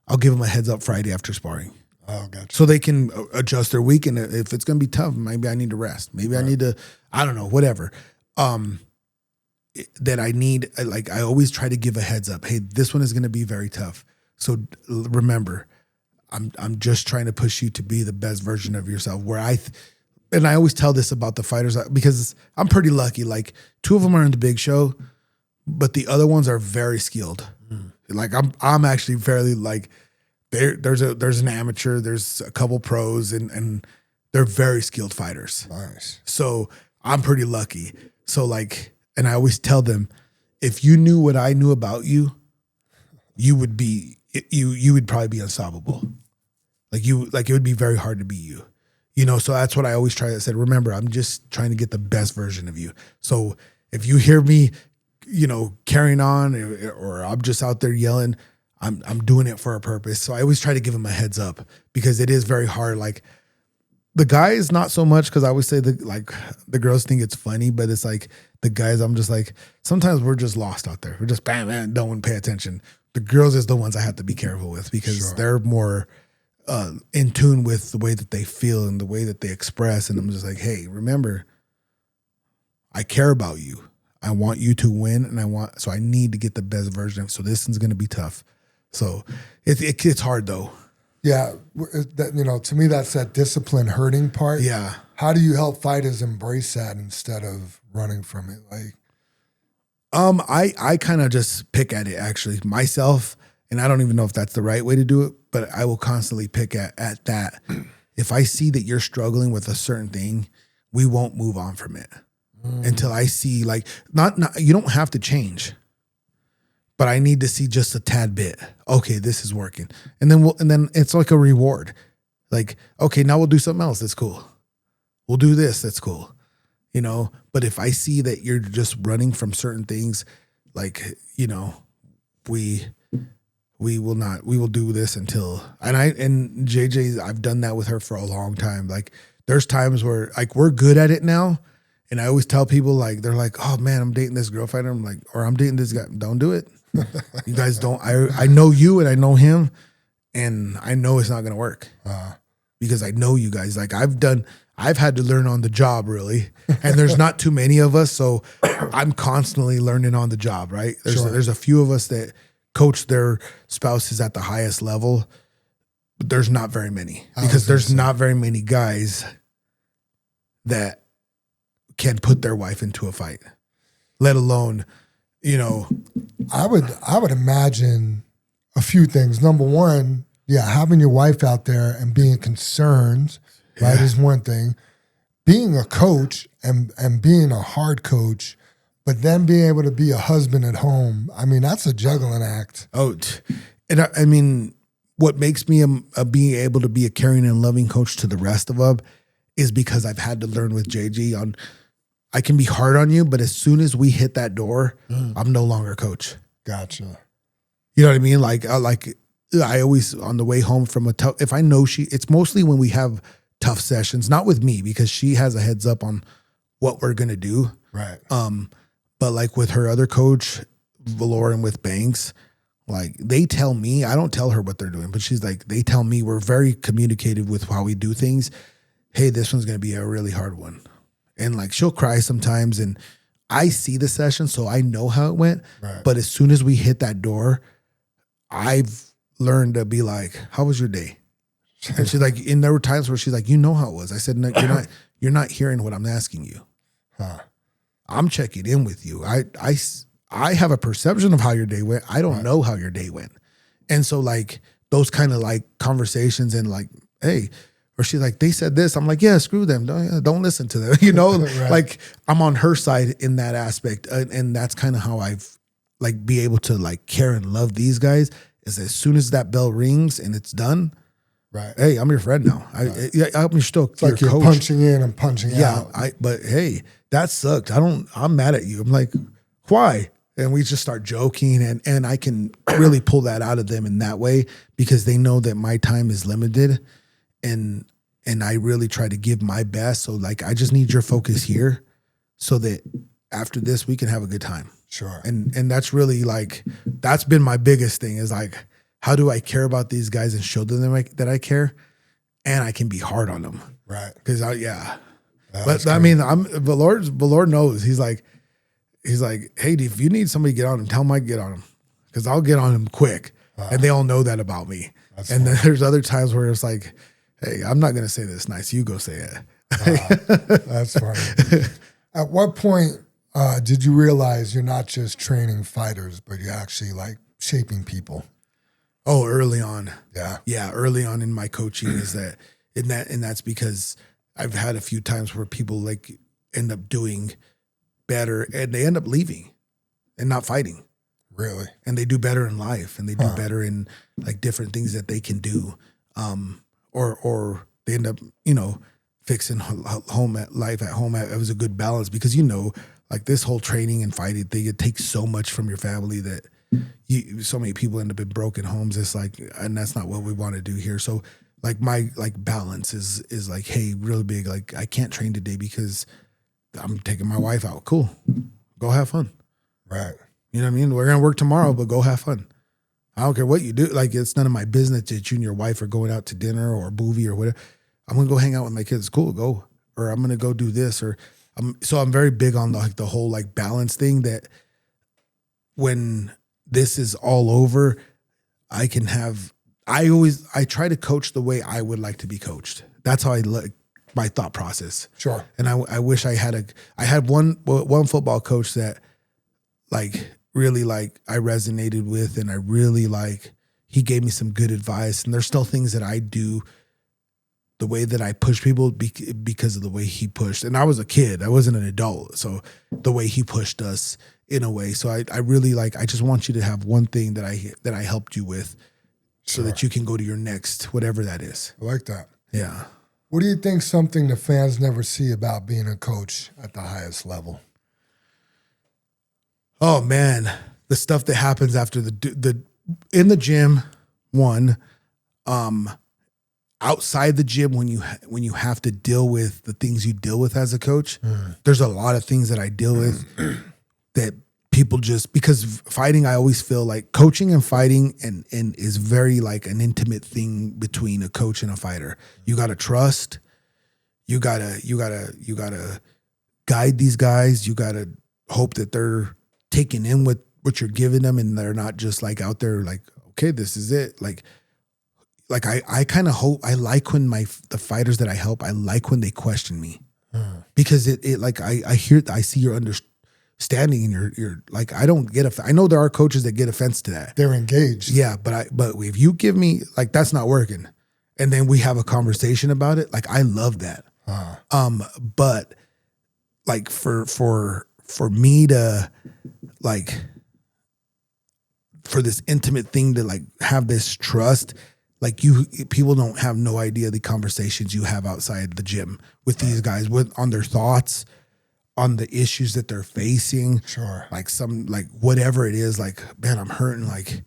I'll give them a heads up Friday after sparring. Oh, gotcha. So they can adjust their week. And if it's going to be tough, maybe I need to rest. Maybe I need to, I don't know, whatever. That I need, like, I always try to give a heads up. Hey, this one is going to be very tough. So remember, I'm just trying to push you to be the best version of yourself. And I always tell this about the fighters because I'm pretty lucky. Like, 2 of them are in the big show, but the other ones are very skilled. Like, I'm actually fairly, like, there's an amateur, there's a couple pros, and they're very skilled fighters. Nice. So I'm pretty lucky. So, like, and I always tell them, if you knew what I knew about you, you would probably be unstoppable. Like, it would be very hard to beat you. So that's what I always try to say. Remember, I'm just trying to get the best version of you. So if you hear me, carrying on, or I'm just out there yelling, I'm doing it for a purpose. So I always try to give them a heads up, because it is very hard. Like, the guys, not so much, because I always say the girls think it's funny, but it's like the guys, I'm just like, sometimes we're just lost out there. We're just bam, don't pay attention. The girls is the ones I have to be careful with, because they're more in tune with the way that they feel and the way that they express. And I'm just like, hey, remember, I care about you. I want you to win, and so I need to get the best version of it. So this one's going to be tough. So it's hard though. Yeah. To me, that's that discipline hurting part. Yeah. How do you help fighters embrace that instead of running from it? Like, I kind of just pick at it, actually, myself, and I don't even know if that's the right way to do it, but I will constantly pick at that. If I see that you're struggling with a certain thing, we won't move on from it until I see, like, not you don't have to change, but I need to see just a tad bit. Okay, this is working. And then it's like a reward. Like, okay, now we'll do something else. That's cool. We'll do this. That's cool. But if I see that you're just running from certain things, like, we will do this until, and JJ, I've done that with her for a long time. Like, there's times where, like, we're good at it now. And I always tell people, like, they're like, oh man, I'm dating this girl fighter. I'm like, or I'm dating this guy. Don't do it. You guys don't, I know you and I know him, and I know it's not going to work because I know you guys. Like, I've had to learn on the job, really. And there's not too many of us. So I'm constantly learning on the job, right? There's a few of us that coach their spouses at the highest level, but there's not very many, because there's not very many guys that can put their wife into a fight, let alone, I would imagine a few things. Number one, having your wife out there and being concerned, right, is one thing. Being a coach and being a hard coach, but then being able to be a husband at home, I mean, that's a juggling act. Oh, and I mean, what makes me being able to be a caring and loving coach to the rest of them is because I've had to learn with JG on, I can be hard on you, but as soon as we hit that door, I'm no longer coach. Gotcha. You know what I mean? Like I always, on the way home from if I know it's mostly when we have tough sessions, not with me, because she has a heads up on what we're going to do. Right. But like with her other coach, Valor, and with Banks, like, they tell me, I don't tell her what they're doing, but she's like, they tell me, we're very communicative with how we do things. Hey, this one's going to be a really hard one. And like, she'll cry sometimes, and I see the session, so I know how it went. Right. But as soon as we hit that door, I've learned to be like, how was your day? And she's like, and there were times where she's like, you know how it was. I said, no, you're not hearing what I'm asking you. I'm checking in with you. I have a perception of how your day went. I don't know how your day went. And so, like, those kind of like conversations, and like, hey, or she's like, they said this. I'm like, yeah, screw them. Don't listen to them. Right. Like, I'm on her side in that aspect. And that's kind of how I've like be able to like care and love these guys, is as soon as that bell rings and it's done. Right. Hey, I'm your friend now. I'm still it's like you're coach. Punching in and punching out. But hey, that sucked. I'm mad at you. I'm like, why? And we just start joking, and I can really pull that out of them in that way, because they know that my time is limited, and And I really try to give my best. So like, I just need your focus here so that after this, we can have a good time. Sure. And that's really like, that's been my biggest thing is like, how do I care about these guys and show them that I care? And I can be hard on them. Right. Because but I mean, the Lord knows. He's like, hey, if you need somebody to get on him, tell Mike get on him, because I'll get on him quick. And they all know that about me. And then there's other times where it's like, hey, I'm not going to say this nice. You go say it. That's funny. At what point did you realize you're not just training fighters, but you're actually like shaping people? Oh, early on. Yeah. Early on in my coaching is that, and that's because I've had a few times where people like end up doing better and they end up leaving and not fighting. Really? And they do better in life and they do better in like different things that they can do. Or they end up, fixing life at home. It was a good balance because, like this whole training and fighting thing, it takes so much from your family that so many people end up in broken homes. It's like, and that's not what we want to do here. So like my balance is like, hey, really big. Like I can't train today because I'm taking my wife out. Cool. Go have fun. Right. You know what I mean? We're going to work tomorrow, but go have fun. I don't care what you do. Like it's none of my business that you and your wife are going out to dinner or a movie or whatever. I'm going to go hang out with my kids. Cool. Go. Or I'm going to go do this. Or so I'm very big on the whole like balance thing that when this is all over, I try to coach the way I would like to be coached. That's how I like my thought process. Sure. And I wish I had one football coach that like really like I resonated with, and I really like, he gave me some good advice. And there's still things that I do the way that I push people because of the way he pushed. And I was a kid, I wasn't an adult. So the way he pushed us in a way. So I really like, I just want you to have one thing that I helped you with so that you can go to your next, whatever that is. I like that. Yeah. What do you think something the fans never see about being a coach at the highest level? Oh man, the stuff that happens after the in the gym, outside the gym when you have to deal with the things you deal with as a coach. There's a lot of things that I deal with that people just, because fighting, I always feel like coaching and fighting and is very like an intimate thing between a coach and a fighter. You got to trust. You gotta guide these guys. You got to hope that they're taking in what you're giving them, and they're not just like out there like, okay, this is it. Like I kind of hope, I like when the fighters that I help, I like when they question me because it like I see your understanding and you're like, I don't get I know there are coaches that get offense to that. They're engaged. Yeah. But if you give me like, that's not working, and then we have a conversation about it, like I love that. But like for me to like, for this intimate thing to like have this trust, like people don't have no idea the conversations you have outside the gym with these guys on their thoughts, on the issues that they're facing. Sure. Like whatever it is, like, man, I'm hurting, like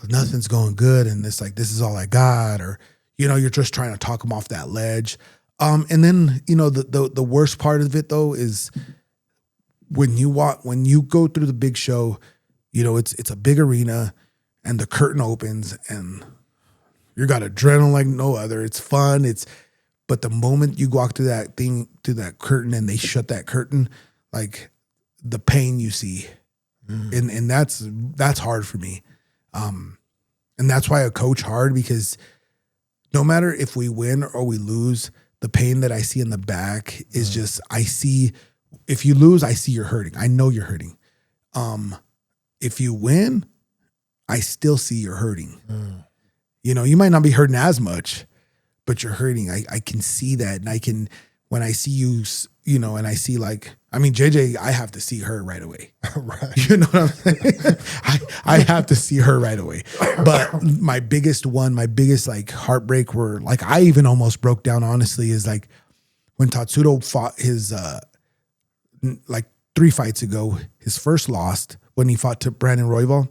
nothing's going good. And it's like, this is all I got. Or, you're just trying to talk them off that ledge. And then, the worst part of it though, is when you go through the big show, it's a big arena and the curtain opens and you got adrenaline like no other. It's fun. But the moment you walk through that curtain and they shut that curtain, like the pain you see, and that's hard for me. And that's why I coach hard, because no matter if we win or we lose, the pain that I see in the back is just, if you lose, I see you're hurting. I know you're hurting. If you win, I still see you're hurting. You might not be hurting as much, but you're hurting. I can see that. And when I see you, and I see like, I mean, JJ, I have to see her right away. Right. You know what I'm saying? I have to see her right away. But my biggest like heartbreak where like I even almost broke down, honestly, is like when Tatsudo fought his, like 3 fights ago, his first loss when he fought to Brandon Royval,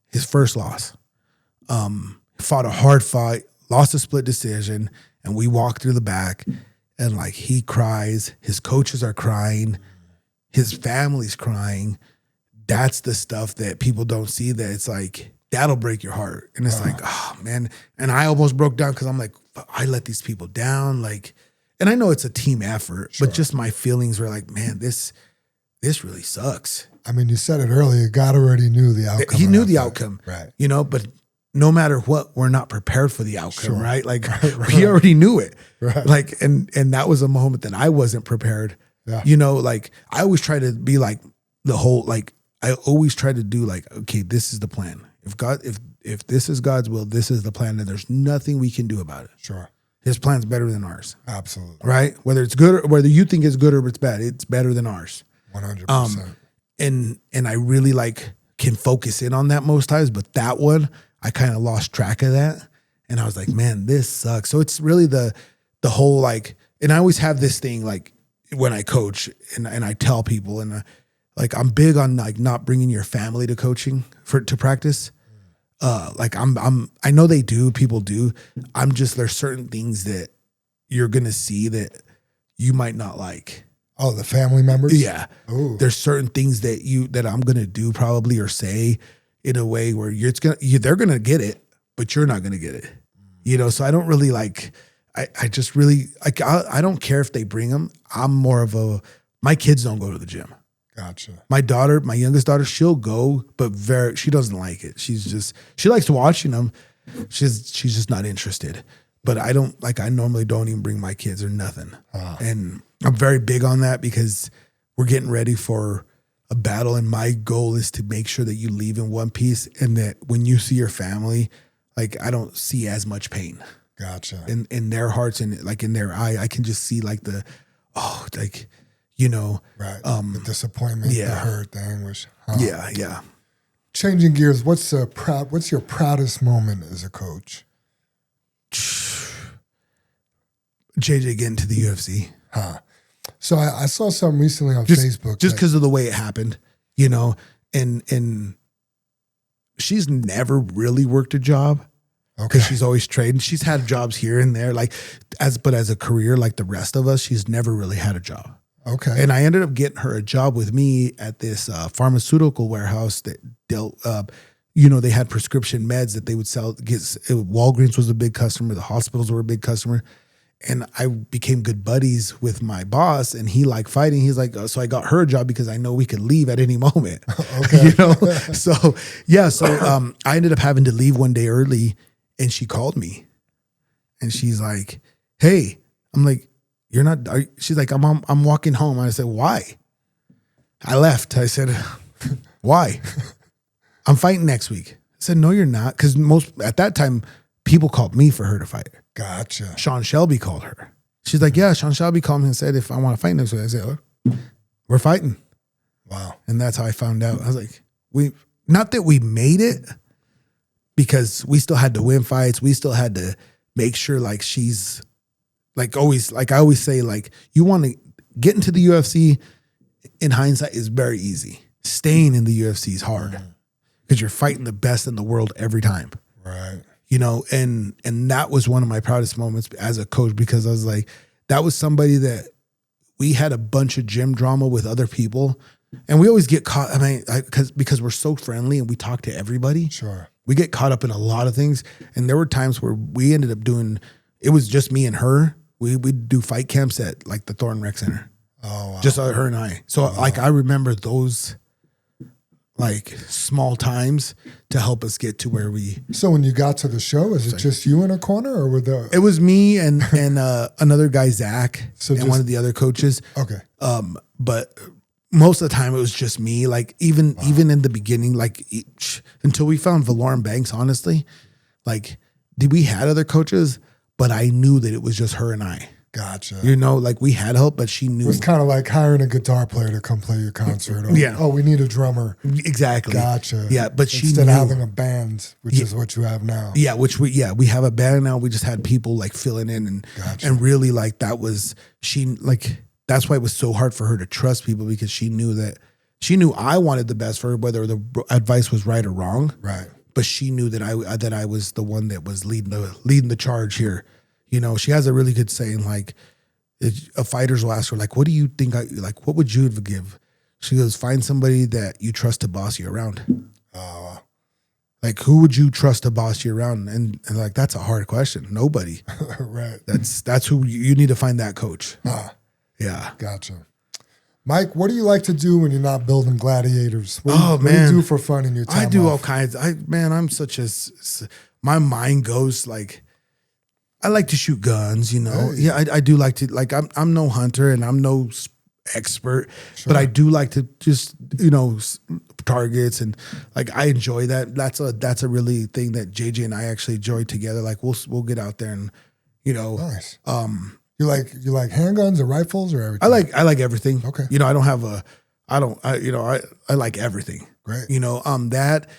his first loss. Fought a hard fight, lost a split decision, and we walk through the back, and like he cries, his coaches are crying, his family's crying. That's the stuff that people don't see, that it's like, that'll break your heart. And it's like, oh man. And I almost broke down because I'm like, I let these people down. Like, and I know it's a team effort, but just my feelings were like, man, this really sucks. I mean, you said it earlier, God already knew the outcome. He knew the outcome. Right. You know, but no matter what, we're not prepared for the outcome, right? Like right. we already knew it. Right. Like, and that was a moment that I wasn't prepared. Yeah. You know, like I always try to be like the whole, like I always try to do like, okay, this is the plan. If this is God's will, this is the plan, and there's nothing we can do about it. Sure. His plan's better than ours. Absolutely. Right? Whether it's good or whether you think it's good or it's bad, it's better than ours. 100%. And I really like can focus in on that most times, but that one, I kind of lost track of that. And I was like, man, this sucks. So it's really the whole like, and I always have this thing like when I coach and I tell people, and like I'm big on like not bringing your family to coaching to practice. Like I know they do, people do. There's certain things that you're going to see that you might not like. Oh, the family members? Yeah. Ooh. There's certain things that I'm going to do probably or say in a way where they're going to get it, but you're not going to get it. You know, so I don't really like, I just really, like, I don't care if they bring them. I'm more of my kids don't go to the gym. Gotcha. My youngest daughter, she'll go, but she doesn't like it. She likes watching them. She's just not interested. But I normally don't even bring my kids or nothing. And I'm very big on that because we're getting ready for a battle. And my goal is to make sure that you leave in one piece, and that when you see your family, like I don't see as much pain. Gotcha. In their hearts and like in their eye, I can just see like you know, right. The disappointment, the hurt, the anguish. Yeah. Changing gears, what's your proudest moment as a coach? JJ getting to the UFC. So I saw something recently on Facebook. Just because of the way it happened, you know, and she's never really worked a job. Okay. Because she's always trading. She's had jobs here and there, but as a career, like the rest of us, she's never really had a job. Okay. And I ended up getting her a job with me at this pharmaceutical warehouse that dealt, they had prescription meds that they would sell. Walgreens was a big customer. The hospitals were a big customer. And I became good buddies with my boss, and he liked fighting. He's like, so I got her a job because I know we could leave at any moment. Okay. So I ended up having to leave one day early, and she called me, and she's like, hey, I'm like, she's like, I'm walking home. And I said, why? I left. I said, why? I'm fighting next week. I said, no, you're not. Because at that time, people called me for her to fight. Gotcha. Sean Shelby called her. She's like, yeah, Sean Shelby called me and said, if I want to fight next week. I said, we're fighting. Wow. And that's how I found out. I was like, not that we made it, because we still had to win fights. We still had to make sure like she's like always, like I always say, like you want to get into the UFC in hindsight is very easy. Staying in the UFC is hard because you're fighting the best in the world every time. Right. You know, and that was one of my proudest moments as a coach, because I was like, that was somebody that we had a bunch of gym drama with other people, and we always get caught. I mean, because we're so friendly and we talk to everybody. Sure. We get caught up in a lot of things. And there were times where we ended up it was just me and her. We'd do fight camps at like the Thornton Rec Center. Oh, wow. Just her and I. So like, I remember those like small times to help us get to where we. So when you got to the show, is it just you in a corner, or were there? It was me and another guy, Zach, and one of the other coaches. Okay. But most of the time it was just me. Like even in the beginning, like until we found Valorum Banks, honestly, like we had other coaches, but I knew that it was just her and I. Gotcha. You know, like we had help, but she knew. It was kind of like hiring a guitar player to come play your concert. Or, oh, we need a drummer. Exactly. Gotcha. Yeah, but she instead knew. of having a band, which is what you have now. Yeah, we have a band now. We just had people like filling in and really like that was that's why it was so hard for her to trust people, because she knew I wanted the best for her, whether the advice was right or wrong. Right. But she knew that I was the one that was leading the charge here. You know, she has a really good saying, like, a fighters will ask her, like, what do you think, what would you give? She goes, find somebody that you trust to boss you around. Oh, like, who would you trust to boss you around? And like, that's a hard question. Nobody. right. That's who you need to find that coach. Yeah. Gotcha. Mike, what do you like to do when you're not building gladiators? What do you do for fun in your time I do off? all kinds. I'm such a, my mind goes like, I like to shoot guns, you know. Hey. Yeah, I do like to, like, I'm no hunter and I'm no expert, Sure. but I do like to just, you know, targets, and like I enjoy that. That's a really thing that JJ and I actually enjoy together. Like we'll get out there and, you know, Nice. You like handguns or rifles or everything? I like everything. Okay. You know, I like everything. Great. You know, that,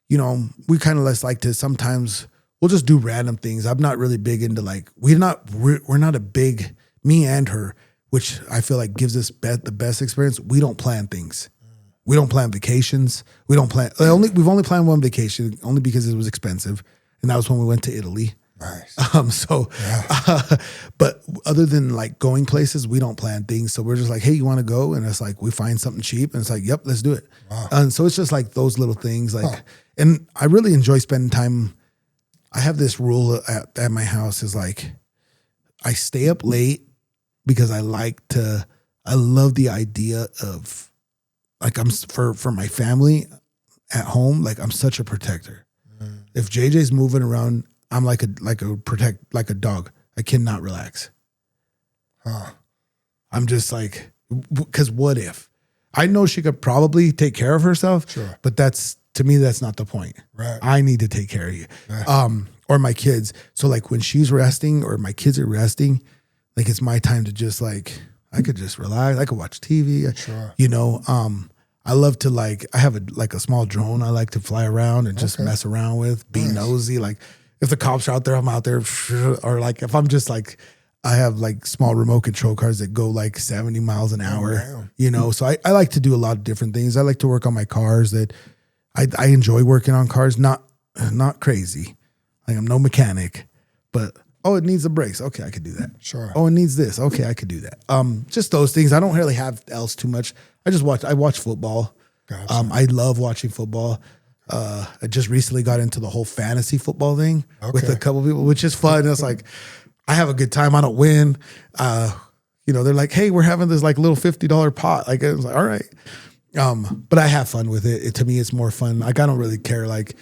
you know, we kind of less like to sometimes we'll just do random things. I'm not really big into like, we're not a big, me and her, which I feel like gives us the best experience. We don't plan things. We don't plan vacations. We've only planned one vacation, only because it was expensive. And that was when we went to Italy. Nice. But other than like going places, we don't plan things. So we're just like, hey, you want to go? And it's like, we find something cheap and it's like, yep, let's do it. Wow. And so it's just like those little things and I really enjoy spending time. I have this rule at my house is like, I stay up late because I love the idea of like, for my family at home, like I'm such a protector. If JJ's moving around, I'm like a dog. I cannot relax. I'm just like, because what if? I know she could probably take care of herself, sure, but to me, that's not the point. Right. I need to take care of you. Right. Or my kids. So like when she's resting or my kids are resting, like it's my time to just like, I could just relax. I could watch TV. Sure. You know, I love to like, I have a small drone I like to fly around and just mess around with, be nosy. Like if the cops are out there, I'm out there. Or like if I'm just like, I have like small remote control cars that go like 70 miles an hour, you know? So I like to do a lot of different things. I like to work on my cars that I enjoy working on cars, not crazy. Like I'm no mechanic, but it needs the brakes. Okay, I could do that. Sure. Oh, it needs this. Okay, I could do that. Just those things. I don't really have else too much. I watch football. Gotcha. I love watching football. I just recently got into the whole fantasy football thing with a couple people, which is fun. It's like, I have a good time. I don't win. You know, they're like, hey, we're having this like little $50 pot. Like, I was like, all right. But I have fun with it. To me, it's more fun. Like, I don't really care. Like,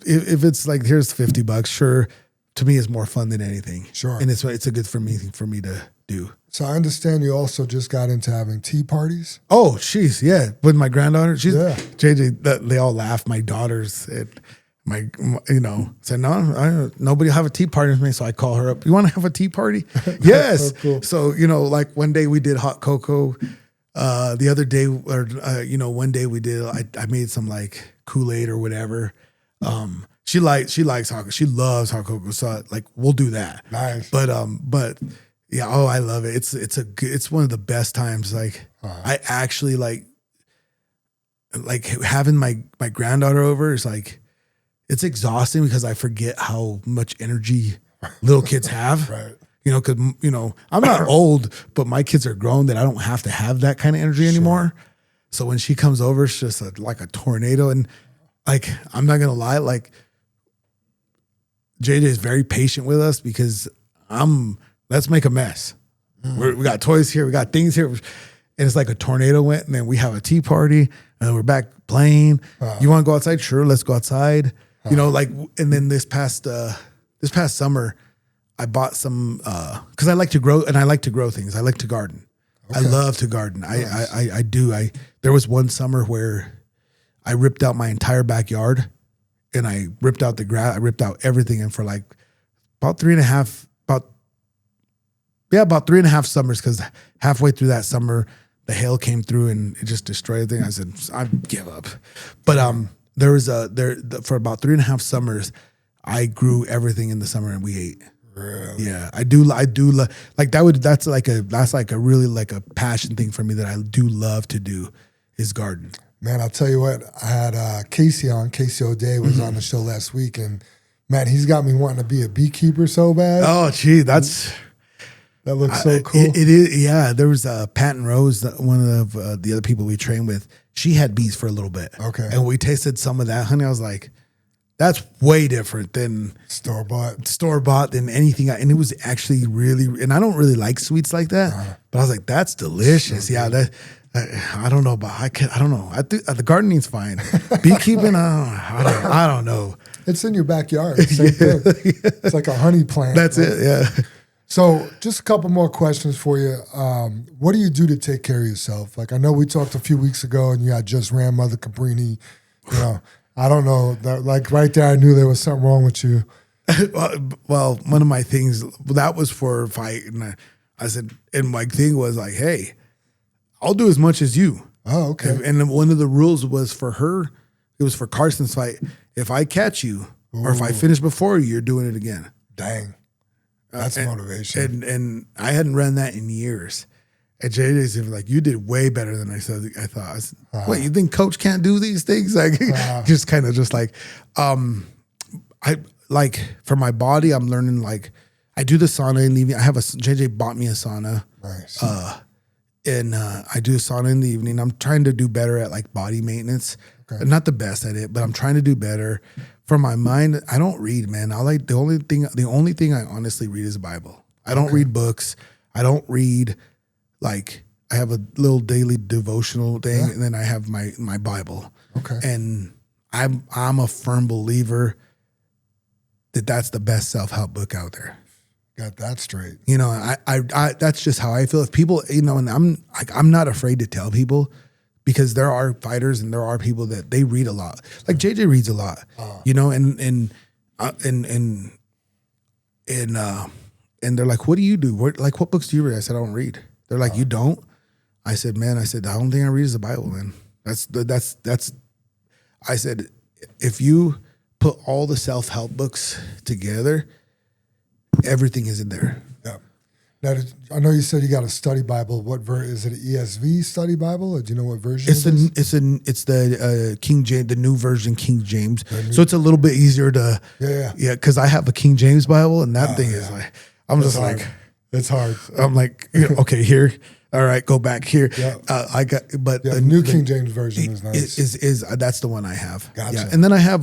if it's like, here's $50, sure. To me, it's more fun than anything. Sure. And it's a good for me to do. So I understand you also just got into having tea parties. Oh, she's with my granddaughter. She's JJ. They all laugh. My daughters and said no, nobody will have a tea party with me. So I call her up. You want to have a tea party? Yes. So cool. So like one day we did hot cocoa. The other day, one day we did. I made some like Kool-Aid or whatever. She likes hot. She loves hot cocoa. So like we'll do that. Nice. But yeah. Oh, I love it. It's one of the best times. Like I actually like having my granddaughter over is like, it's exhausting because I forget how much energy little kids have. Right. You know, because I'm not old, but my kids are grown that I don't have to have that kind of energy anymore. So when she comes over, it's just like a tornado. And like, I'm not gonna lie, like JJ is very patient with us because let's make a mess. We got toys here, we got things here, and it's like a tornado went, and then we have a tea party, and then we're back playing. You want to go outside? Sure, let's go outside. And then this past summer, I bought some because I like to grow, and I like to grow things. I like to garden. Okay. I love to garden. Nice. I do. There was one summer where I ripped out my entire backyard, and I ripped out the grass. I ripped out everything, and for like about 3.5 summers, because halfway through that summer, the hail came through and it just destroyed everything. I said, I give up. But for about 3.5 summers, I grew everything in the summer and we ate. Really? Yeah, I do like that. That's like a really like a passion thing for me that I do love to do is garden. Man, I'll tell you what, I had Casey O'Day was on the show last week, and Man, he's got me wanting to be a beekeeper so bad. Oh, gee, that looks so cool. It is, yeah. There was Patton Rose, one of the other people we trained with. She had bees for a little bit. Okay. And we tasted some of that honey. I was like, that's way different than store-bought than anything. And it was actually really, and I don't really like sweets like that, but I was like, that's delicious. So that I don't know, but I don't know. I think the gardening's fine. Beekeeping, I don't know. It's in your backyard. Same thing. It's like a honey plant. That's it, yeah. So just a couple more questions for you. What do you do to take care of yourself? Like I know we talked a few weeks ago and you had just ran Mother Cabrini. You know, I don't know. Like right there, I knew there was something wrong with you. Well, one of my things, that was for a fight. And I said, and my thing was like, hey, I'll do as much as you. Oh, okay. And one of the rules was for her, it was for Carson's fight. If I catch you or if I finish before you, you're doing it again. Dang. That's motivation. And I hadn't run that in years. And JJ's like, you did way better than I thought. I said, wait, you think coach can't do these things? Like, just kind of just like, I like for my body, I'm learning like, I do the sauna in the evening. JJ bought me a sauna. Nice. And I do a sauna in the evening. I'm trying to do better at like body maintenance. Okay. Not the best at it, but I'm trying to do better. For my mind, I don't read, man. I like the only thing I honestly read is the Bible. I don't read books. I don't read like I have a little daily devotional thing, and then I have my Bible. Okay. And I'm a firm believer that that's the best self-help book out there. Got that straight. You know, I that's just how I feel. If people, you know, and I'm not afraid to tell people. Because there are fighters and there are people that they read a lot. Like JJ reads a lot, you know, and they're like, "What do you do? What books do you read?" I said, "I don't read." They're like, "You don't?" I said, "Man," I said, "The only thing I read is the Bible, man." That's. I said, if you put all the self-help books together, everything is in there. Yeah. Now, I know you said you got a study Bible. What is it? An ESV study Bible, or do you know what version? It's the King James, the new version, King James. So it's a little bit easier to because I have a King James Bible, and that thing is like it's hard. It's hard. I'm like, okay, here, all right, go back here. Yeah. The new King James version is nice. Is that's the one I have. Gotcha. Yeah. And then I have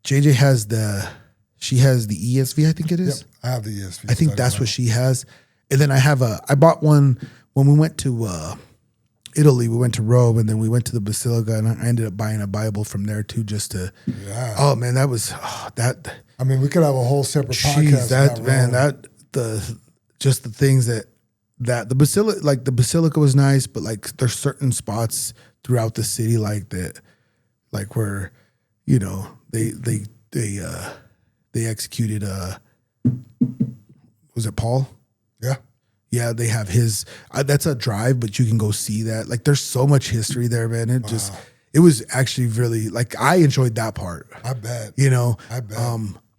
JJ has she has the ESV, I think it is. Yep, I have the ESV. I think that's what she has. And then I bought one when we went to Italy. We went to Rome, and then we went to the Basilica, and I ended up buying a Bible from there too, just to. Yeah. Oh man, that was that. I mean, we could have a whole separate podcast. Just the things that the Basilica, like the Basilica was nice, but like there's certain spots throughout the city like that, like where, you know, they executed was it Paul? Yeah. Yeah, they have his that's a drive, but you can go see that. Like there's so much history there, man. It was actually really like I enjoyed that part. I bet. You know. I bet.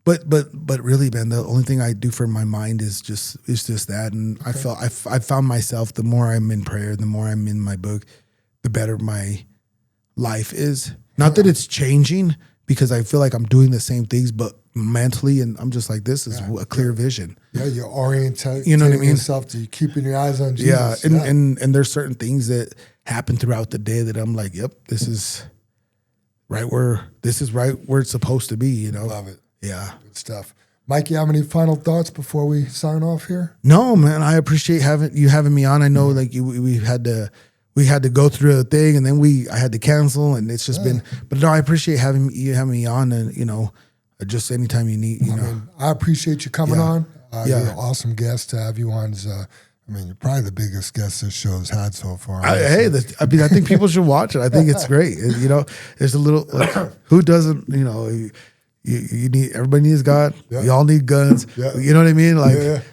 But really, man, the only thing I do for my mind is just that. And okay. I found myself, the more I'm in prayer, the more I'm in my book, the better my life is. Not that it's changing, because I feel like I'm doing the same things, but mentally, and I'm just like, this is a clear vision. Yeah, you're orienting you know what I mean? yourself to keeping your eyes on Jesus. Yeah, and there's certain things that happen throughout the day that I'm like, yep, this is right where it's supposed to be, you know? Love it. Yeah. Good stuff. Mike, you have any final thoughts before we sign off here? No, man, I appreciate having me on. I know like we had to go through a thing, and then I had to cancel, and it's just been. But no, I appreciate having me on, and you know, just anytime you need. You know, I appreciate you coming on. You're an awesome guest to have you on. You're probably the biggest guest this show's had so far. I think people should watch it. I think it's great. You know, there's a little who doesn't. You know, you need everybody needs God. Yeah. We all need guns. Yeah. You know what I mean? Like,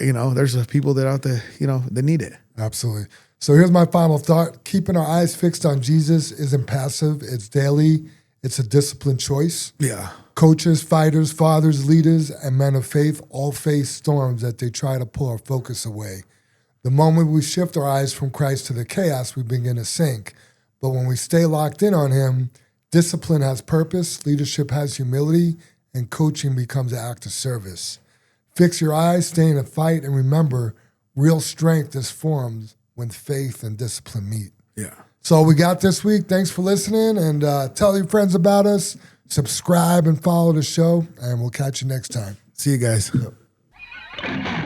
you know, there's people that out there, you know, that need it. Absolutely. So here's my final thought. Keeping our eyes fixed on Jesus isn't passive. It's daily. It's a disciplined choice. Yeah. Coaches, fighters, fathers, leaders, and men of faith all face storms that they try to pull our focus away. The moment we shift our eyes from Christ to the chaos, we begin to sink. But when we stay locked in on him, discipline has purpose, leadership has humility, and coaching becomes an act of service. Fix your eyes, stay in a fight, and remember, real strength is formed when faith and discipline meet. Yeah. So we got this week. Thanks for listening, and tell your friends about us. Subscribe and follow the show, and we'll catch you next time. See you guys. Yep.